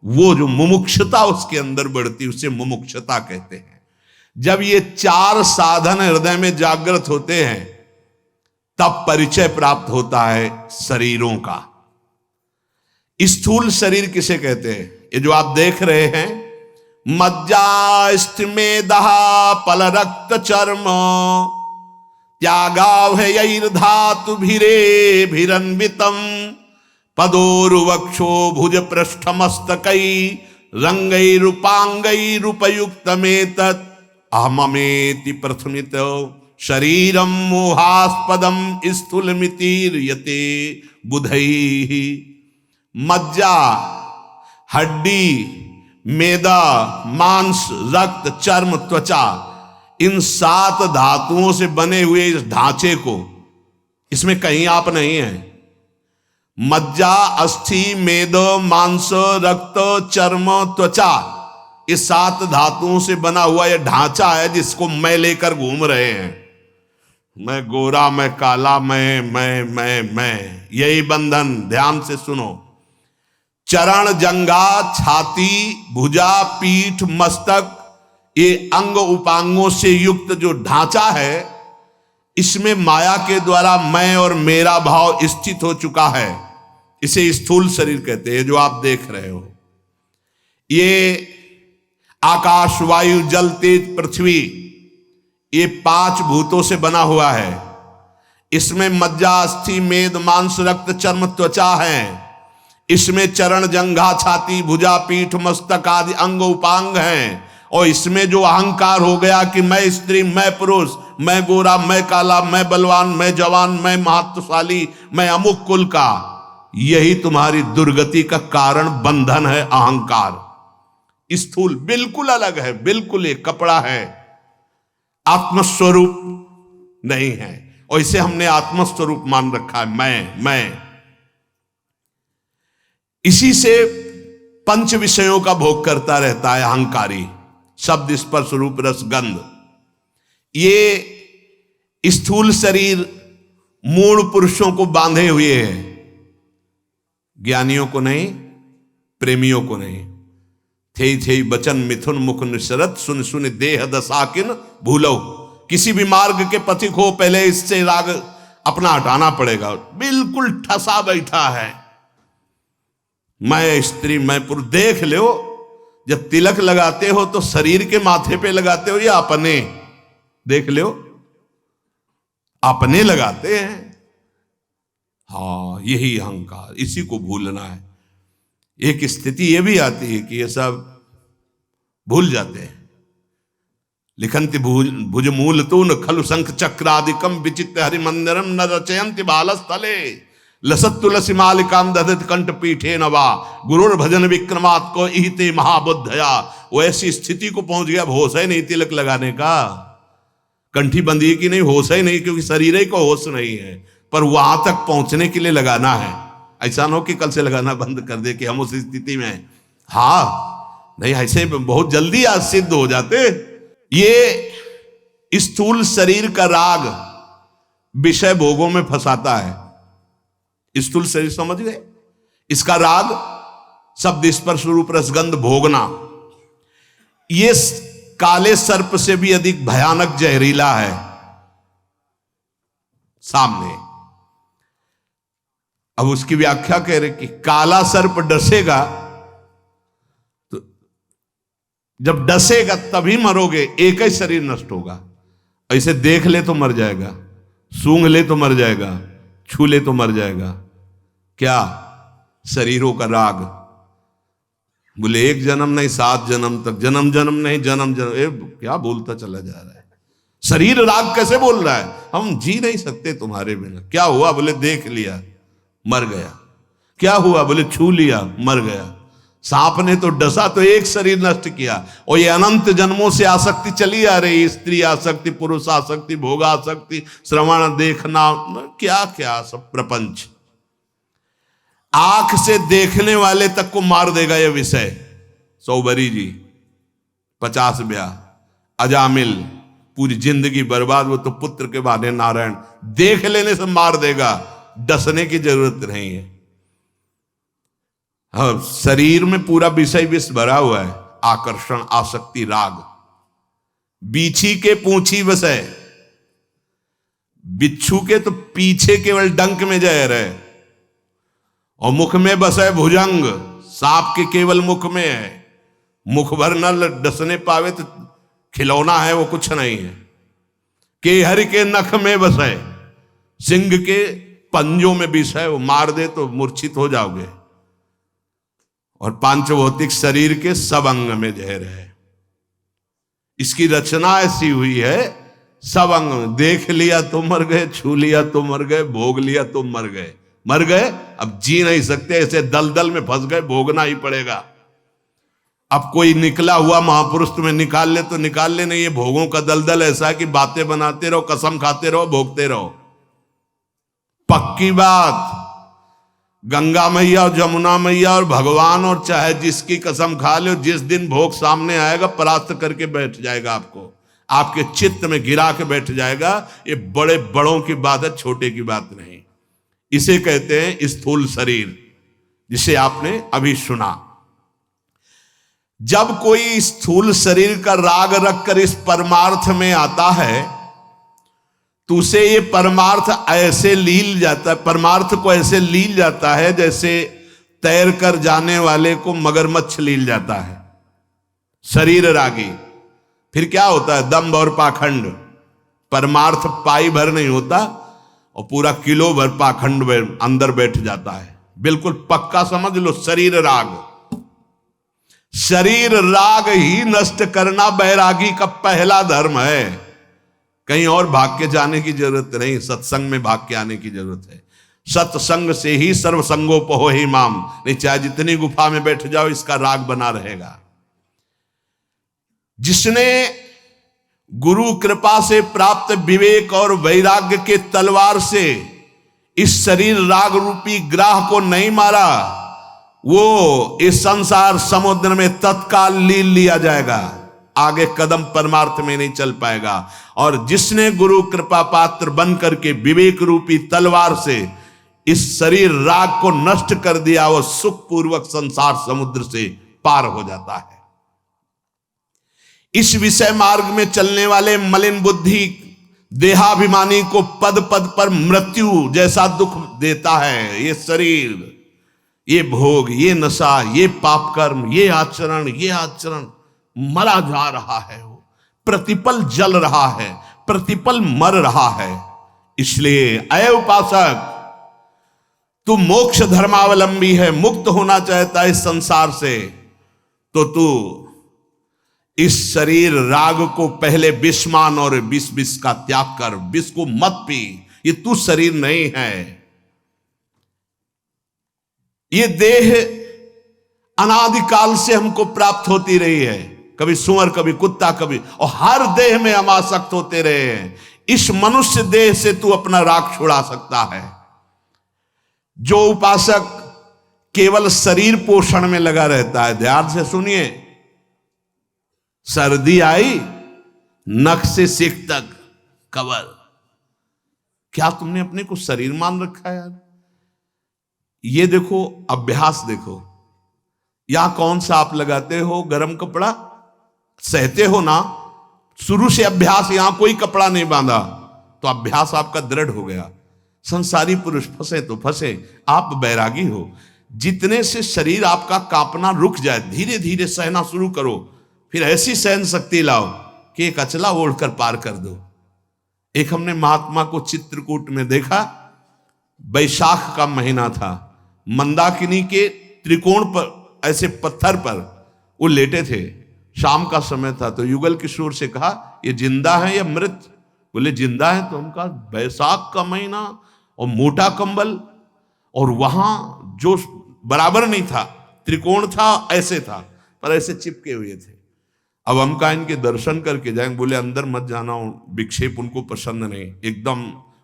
वो जो मुमुक्षुता उसके अंदर बढ़ती, उसे मुमुक्षुता कहते हैं। जब ये चार साधन हृदय में जागृत होते हैं तब परिचय प्राप्त होता है शरीरों का। स्थूल शरीर किसे कहते हैं? ये जो आप देख रहे हैं, मज्जा स्थिमेदः पल रक्त चर्म त्यागाभयैर्धातु भिरे भिरन्वितम पदोरुवक्षो भुज पृष्ठमस्तकै रंगैरुपांगैरुपयुक्तमेतत् अहममेति प्रथमित शरीरम मोहास्पदम स्थूलमितिर्यते बुधैः। मज्जा, हड्डी, मेदा, मांस, रक्त, चर्म, त्वचा, इन 7 धातुओं से बने हुए इस ढांचे को, इसमें कहीं आप नहीं है। मज्जा, अस्थि, मेद, मांस, रक्त, चर्म, त्वचा, ये 7 धातुओं से बना हुआ यह ढांचा है जिसको मैं लेकर घूम रहे हैं। मैं गोरा, मैं काला, मैं, यही बंधन। ध्यान से सुनो। चरण, जंघा, छाती, भुजा, पीठ, मस्तक, ये अंग उपांगों से युक्त जो ढांचा है, इसमें माया के द्वारा मैं और मेरा भाव स्थित हो चुका है। इसे स्थूल शरीर कहते हैं, जो आप देख रहे हो। ये आकाश, वायु, जल, तेज, पृथ्वी, ये 5 भूतों से बना हुआ है। इसमें मज्जा, अस्थि, मेद, मांस, रक्त, चर्म, त्वचा है। इसमें चरण, जंघा, छाती, भुजा, पीठ, मस्तक आदि अंग उपांग हैं। और इसमें जो अहंकार हो गया कि मैं स्त्री, मैं पुरुष, मैं गोरा, मैं काला, मैं बलवान, मैं जवान, मैं महत्वशाली, मैं अमुक कुल का, यही तुम्हारी दुर्गति का कारण बंधन है। अहंकार स्थूल बिल्कुल अलग है, बिल्कुल एक कपड़ा है, आत्मस्वरूप नहीं है। और इसे हमने आत्मस्वरूप मान रखा है, मैं। इसी से 5 विषयों का भोग करता रहता है अहंकारी। शब्द, स्पर्श, रूप, रस, गंध। ये स्थूल शरीर मूढ़ पुरुषों को बांधे हुए है, ज्ञानियों को नहीं, प्रेमियों को नहीं। थे बचन मिथुन मुख निसरत, सुन सुन देह दसाकिन भूलो। किसी भी मार्ग के पथिक हो, पहले इससे राग अपना हटाना पड़ेगा। बिल्कुल ठसा बैठा है, मैं स्त्री, मैं पुरुष। देख लो, जब तिलक लगाते हो तो शरीर के माथे पे लगाते हो या अपने? देख लो, अपने लगाते हैं। हाँ, यही अहंकार, इसी को भूलना है। एक स्थिति ये भी आती है कि ये सब भूल जाते हैं। लिखंति भुज मूल तो न खलु शंख चक्रादिकम विचित्र हरिमंदिरम न रचयंति बालस्थले लसत तुलसी मालिकाम दधत कंठ पीठे नवा गुरुर भजन विक्रमात् को इहिते महाबुद्धया। वो ऐसी स्थिति को पहुंच गया, होश है नहीं तिलक लगाने का, कंठी बंदी की नहीं, होश है नहीं, क्योंकि शरीर ही को होश नहीं है। पर वहां तक पहुंचने के लिए लगाना है। ऐसा ना हो कि कल से लगाना बंद कर दे कि हम उस स्थिति में। हाँ नहीं, ऐसे बहुत जल्दी आज सिद्ध हो जाते। ये स्थूल शरीर का राग विषय भोगों में फंसाता है। स्थूल शरीर समझ गए? इसका राग शब्द, स्पर्श, रूप, रसगंध भोगना, ये काले सर्प से भी अधिक भयानक जहरीला है। सामने अब उसकी व्याख्या कह रहे कि काला सर्प डसेगा तो जब डसेगा तभी मरोगे, एक ही शरीर नष्ट होगा। ऐसे देख ले तो मर जाएगा, सूंघ ले तो मर जाएगा, छू ले तो मर जाएगा। क्या? शरीरों का राग। बोले 1 जन्म नहीं 7 जन्म तक, जन्म जन्म नहीं जन्म जन्म, क्या बोलता चला जा रहा है। शरीर राग कैसे बोल रहा है? हम जी नहीं सकते तुम्हारे बिना। क्या हुआ? बोले देख लिया, मर गया। क्या हुआ? बोले छू लिया, मर गया। सांप ने तो डसा तो एक शरीर नष्ट किया, और ये अनंत जन्मों से आसक्ति चली आ रही। स्त्री आसक्ति, पुरुष आसक्ति, भोग आसक्ति, श्रवण, देखना, क्या क्या सब प्रपंच। आंख से देखने वाले तक को मार देगा यह विषय। सौबरी जी 50 ब्याह, अजामिल पूरी जिंदगी बर्बाद। वो तो पुत्र के बहाने नारायण, देख लेने से मार देगा, डसने की जरूरत नहीं है। हाँ, शरीर में पूरा विषय विष भरा हुआ है। आकर्षण, आसक्ति, राग। बीछी के पूंछी बसे, बिच्छू के तो पीछे केवल डंक में जहर है, और मुख में बसे भुजंग। सांप के केवल मुख में है, मुख भर न डसने पावे तो खिलौना है, वो कुछ नहीं है। केहर के नख में बसे, सिंह के पंजों में विष है, वो मार दे तो मूर्छित हो जाओगे। और पांचभौतिक शरीर के सब अंग में जहर है। इसकी रचना ऐसी हुई है, सब अंग में। देख लिया तो मर गए, छू लिया तो मर गए, भोग लिया तो मर गए। मर गए, अब जी नहीं सकते, ऐसे दलदल में फंस गए, भोगना ही पड़ेगा। अब कोई निकला हुआ महापुरुष तुम्हें निकाल ले तो निकाल ले, नहीं। ये भोगों का दलदल ऐसा है कि बातें बनाते रहो, कसम खाते रहो, भोगते रहो। पक्की बात, गंगा मैया और जमुना मैया और भगवान और चाहे जिसकी कसम खा लो, जिस दिन भोग सामने आएगा परास्त करके बैठ जाएगा आपको। आपके चित्त में गिरा के बैठ जाएगा। ये बड़े बड़ों की बात है, छोटे की बात नहीं। इसे कहते हैं स्थूल शरीर, जिसे आपने अभी सुना। जब कोई स्थूल शरीर का राग रखकर इस परमार्थ में आता है तो उसे ये परमार्थ ऐसे लील जाता है, परमार्थ को ऐसे लील जाता है जैसे तैर कर जाने वाले को मगरमच्छ लील जाता है। शरीर रागी। फिर क्या होता है? दंभ और पाखंड। परमार्थ पाई भर नहीं होता और पूरा किलो भर पाखंड अंदर बैठ जाता है। बिल्कुल पक्का समझ लो, शरीर राग। शरीर राग ही नष्ट करना बैरागी का पहला धर्म है। कहीं और भाग के जाने की जरूरत नहीं, सत्संग में भाग के आने की जरूरत है। सत्संग से ही सर्व संगोपहो ही माम। नहीं, चाहे जितनी गुफा में बैठ जाओ, इसका राग बना रहेगा। जिसने गुरु कृपा से प्राप्त विवेक और वैराग्य के तलवार से इस शरीर राग रूपी ग्राह को नहीं मारा, वो इस संसार समुद्र में तत्काल लील लिया जाएगा, आगे कदम परमार्थ में नहीं चल पाएगा। और जिसने गुरु कृपा पात्र बन करके विवेक रूपी तलवार से इस शरीर राग को नष्ट कर दिया, वो सुखपूर्वक संसार समुद्र से पार हो जाता है। इस विषय मार्ग में चलने वाले मलिन बुद्धि देहाभिमानी को पद पद पर मृत्यु जैसा दुख देता है। ये शरीर, ये भोग, ये नशा, ये पाप कर्म, ये आचरण मरा जा रहा है। वो प्रतिपल जल रहा है, प्रतिपल मर रहा है। इसलिए अय उपासक, तू मोक्ष धर्मावलंबी है, मुक्त होना चाहता है इस संसार से, तो तू इस शरीर राग को पहले विष मान और विष का त्याग कर। विष को मत पी। ये तू शरीर नहीं है। ये देह अनादिकाल से हमको प्राप्त होती रही है, कभी सुअर, कभी कुत्ता, कभी, और हर देह में हम आसक्त होते रहे हैं। इस मनुष्य देह से तू अपना राग छुड़ा सकता है। जो उपासक केवल शरीर पोषण में लगा रहता है, ध्यान से सुनिए, सर्दी आई, नख से सिक तक कवर। क्या तुमने अपने को शरीर मान रखा है यार? ये देखो, अभ्यास देखो। यहां कौन सा आप लगाते हो? गरम कपड़ा सहते हो ना, शुरू से अभ्यास, यहां कोई कपड़ा नहीं बांधा तो अभ्यास आपका दृढ़ हो गया। संसारी पुरुष फंसे तो फंसे, आप बैरागी हो। जितने से शरीर आपका कांपना रुक जाए, धीरे धीरे सहना शुरू करो। फिर ऐसी सहन शक्ति लाओ कि एक अचला ओढ़कर पार कर दो। एक हमने महात्मा को चित्रकूट में देखा, बैसाख का महीना था, मंदाकिनी के त्रिकोण पर, ऐसे पत्थर पर वो लेटे थे। शाम का समय था तो युगल किशोर से कहा, ये जिंदा है या मृत? बोले जिंदा है। तो हम कहा, बैसाख का महीना और मोटा कंबल, और वहां जो बराबर नहीं था, त्रिकोण था, ऐसे था, पर ऐसे चिपके हुए थे। अब हम कहा इनके दर्शन करके जाएंगे। बोले अंदर मत जाना, विक्षेप उनको पसंद नहीं, एकदम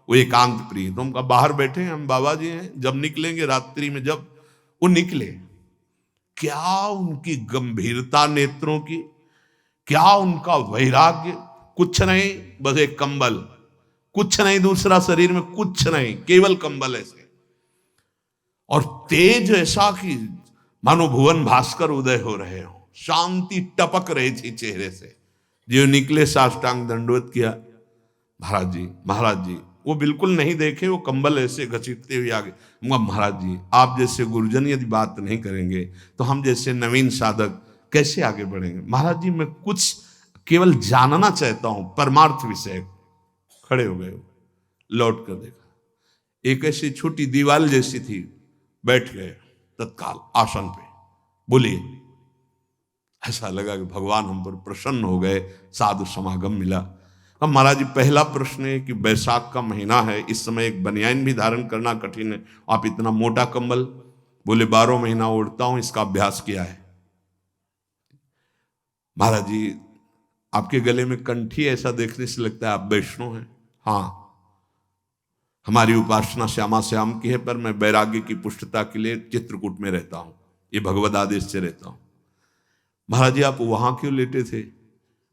वो एकांत प्रिय। तो हम कहा बाहर बैठे हैं, हम बाबा जी हैं, जब निकलेंगे रात्रि में। जब वो निकले, क्या उनकी गंभीरता नेत्रों की, क्या उनका वैराग्य। कुछ नहीं, बस एक कंबल, कुछ नहीं, दूसरा शरीर में कुछ नहीं, केवल कंबल ऐसे। और तेज ऐसा कि मानो भुवन भास्कर उदय हो रहे हो, शांति टपक रही थी चेहरे से। जो निकले साष्टांग दंडवत किया, महाराज जी। वो बिल्कुल नहीं देखे, वो कंबल ऐसे घसीटते हुए आगे। महाराज जी, आप जैसे गुरुजन यदि बात नहीं करेंगे तो हम जैसे नवीन साधक कैसे आगे बढ़ेंगे? महाराज जी, मैं कुछ केवल जानना चाहता हूं, परमार्थ विषय। खड़े हो गए, लौट कर देखा, एक ऐसी छोटी दीवार जैसी थी, बैठ गए तत्काल आसन पे। बोलिए। ऐसा लगा कि भगवान हम पर प्रसन्न हो गए, साधु समागम मिला। अब महाराज जी, पहला प्रश्न है कि बैसाख का महीना है, इस समय एक बनियान भी धारण करना कठिन है, आप इतना मोटा कंबल। बोले 12 महीना ओढ़ता हूं, इसका अभ्यास किया है। महाराज जी, आपके गले में कंठी, ऐसा देखने से लगता है आप वैष्णव हैं। हाँ, हमारी उपासना श्यामा श्याम की है, पर मैं वैराग्य की पुष्टता के लिए चित्रकूट में रहता हूं, ये भगवद आदेश से रहता हूं। महाराज जी, आप वहां क्यों लेटे थे?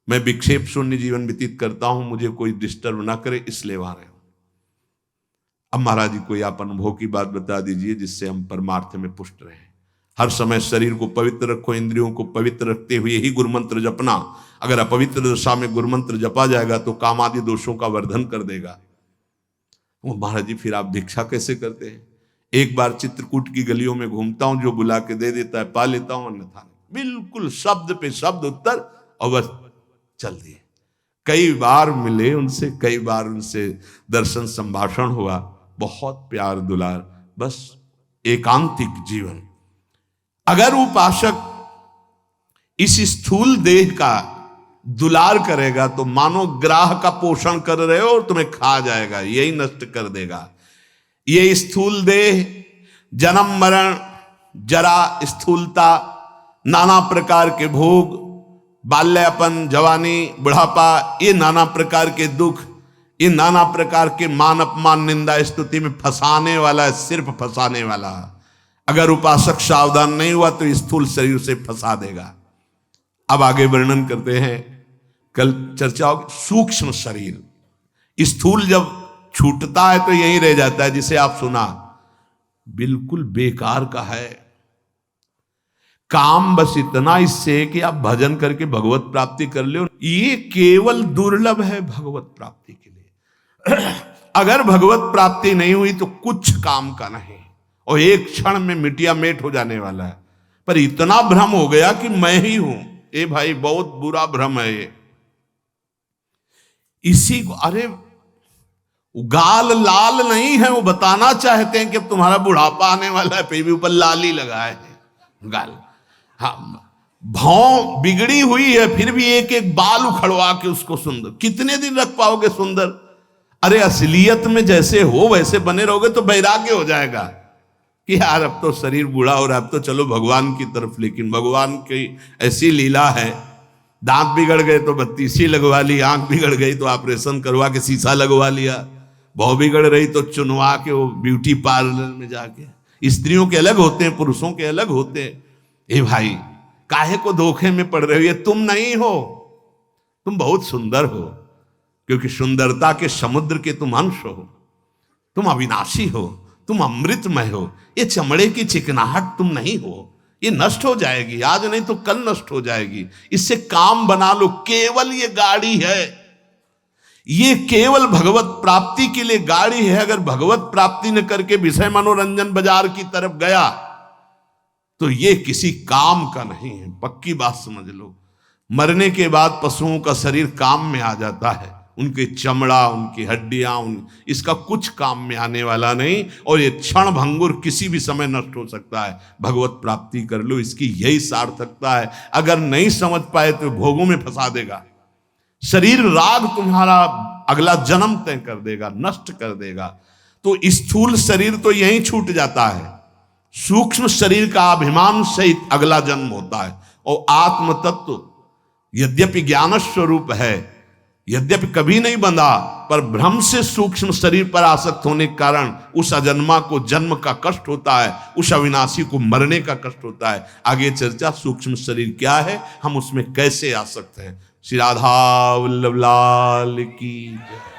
मैं विक्षेप शून्य जीवन व्यतीत करता हूं, मुझे कोई डिस्टर्ब ना करे, इसलिए वहां रहे। अब महाराज जी कोई आप अनुभव की बात बता दीजिए जिससे हम परमार्थ में पुष्ट रहें। हर समय शरीर को पवित्र रखो, इंद्रियों को पवित्र रखते हुए ही गुरुमंत्र जपना। अगर अपवित्र दशा में गुरुमंत्र जपा जाएगा तो काम आदि दोषों का वर्धन कर देगा। वो महाराज जी फिर आप भिक्षा कैसे करते हैं? एक बार चित्रकूट की गलियों में घूमता हूं, जो बुला के दे देता है पा लेता हूं, अन्यथा बिल्कुल शब्द पे शब्द उत्तर और बस चल दिए। कई बार मिले उनसे, कई बार उनसे दर्शन संभाषण हुआ, बहुत प्यार दुलार, बस एकांतिक जीवन। अगर उपासक इस स्थूल देह का दुलार करेगा तो मानो ग्राह का पोषण कर रहे हो और तुम्हें खा जाएगा, यही नष्ट कर देगा। ये स्थूल देह जन्म मरण जरा स्थूलता, नाना प्रकार के भोग, बाल्यापन जवानी बुढ़ापा, ये नाना प्रकार के दुख, ये नाना प्रकार के मान अपमान निंदा स्तुति में फंसाने वाला है, सिर्फ फंसाने वाला। अगर उपासक सावधान नहीं हुआ तो स्थूल शरीर से फंसा देगा। अब आगे वर्णन करते हैं, कल चर्चा होगी सूक्ष्म शरीर। स्थूल जब छूटता है तो यहीं रह जाता है, जिसे आप सुना बिल्कुल बेकार का है। काम बस इतना इससे कि आप भजन करके भगवत प्राप्ति कर लो, ये केवल दुर्लभ है भगवत प्राप्ति के लिए। अगर भगवत प्राप्ति नहीं हुई तो कुछ काम का नहीं, और एक क्षण में मिटिया मेट हो जाने वाला है। पर इतना भ्रम हो गया कि मैं ही हूं, ए भाई बहुत बुरा भ्रम है ये। इसी को, अरे गाल लाल नहीं है, वो बताना चाहते हैं कि अब तुम्हारा बुढ़ापा आने वाला है, फिर भी ऊपर लाल ही लगाए हैं गाल। हाँ, भौं बिगड़ी हुई है, फिर भी एक एक बाल उखड़वा के उसको सुंदर, कितने दिन रख पाओगे सुंदर? अरे असलियत में जैसे हो वैसे बने रहोगे तो वैराग्य हो जाएगा कि यार अब तो शरीर बूढ़ा हो रहा है, अब तो चलो भगवान की तरफ। लेकिन भगवान की ऐसी लीला है, दांत बिगड़ गए तो बत्तीसी लगवा ली, आंख बिगड़ गई तो ऑपरेशन करवा के शीशा लगवा लिया, भौ बिगड़ रही तो चुनवा के वो ब्यूटी पार्लर में जाके। स्त्रियों के अलग होते हैं, पुरुषों के अलग होते हैं। ए भाई काहे को धोखे में पड़ रहे हो? ये तुम नहीं हो, तुम बहुत सुंदर हो, क्योंकि सुंदरता के समुद्र के तुम अंश हो, तुम अविनाशी हो, तुम अमृतमय हो। ये चमड़े की चिकनाहट तुम नहीं हो, ये नष्ट हो जाएगी, आज नहीं तो कल नष्ट हो जाएगी। इससे काम बना लो, केवल ये गाड़ी है, ये केवल भगवत प्राप्ति के लिए गाड़ी है। अगर भगवत प्राप्ति न करके विषय मनोरंजन बाजार की तरफ गया तो ये किसी काम का नहीं है, पक्की बात समझ लो। मरने के बाद पशुओं का शरीर काम में आ जाता है, उनके चमड़ा, उनकी हड्डियां, इसका कुछ काम में आने वाला नहीं, और ये क्षण भंगुर किसी भी समय नष्ट हो सकता है। भगवत प्राप्ति कर लो, इसकी यही सार्थकता है। अगर नहीं समझ पाए तो भोगों में फंसा देगा। शरीर राग तुम्हारा अगला जन्म तय कर देगा, नष्ट कर देगा। तो स्थूल शरीर तो यहीं छूट जाता है, सूक्ष्म शरीर का अभिमान सहित अगला जन्म होता है। और आत्म तत्व यद्यपि ज्ञान स्वरूप है, यद्यपि कभी नहीं बंधा, पर भ्रम से सूक्ष्म शरीर पर आसक्त होने के कारण उस अजन्मा को जन्म का कष्ट होता है, उस अविनाशी को मरने का कष्ट होता है। आगे चर्चा सूक्ष्म शरीर क्या है, हम उसमें कैसे आ सकते हैं। श्री राधा वल्लभ लाल की जय।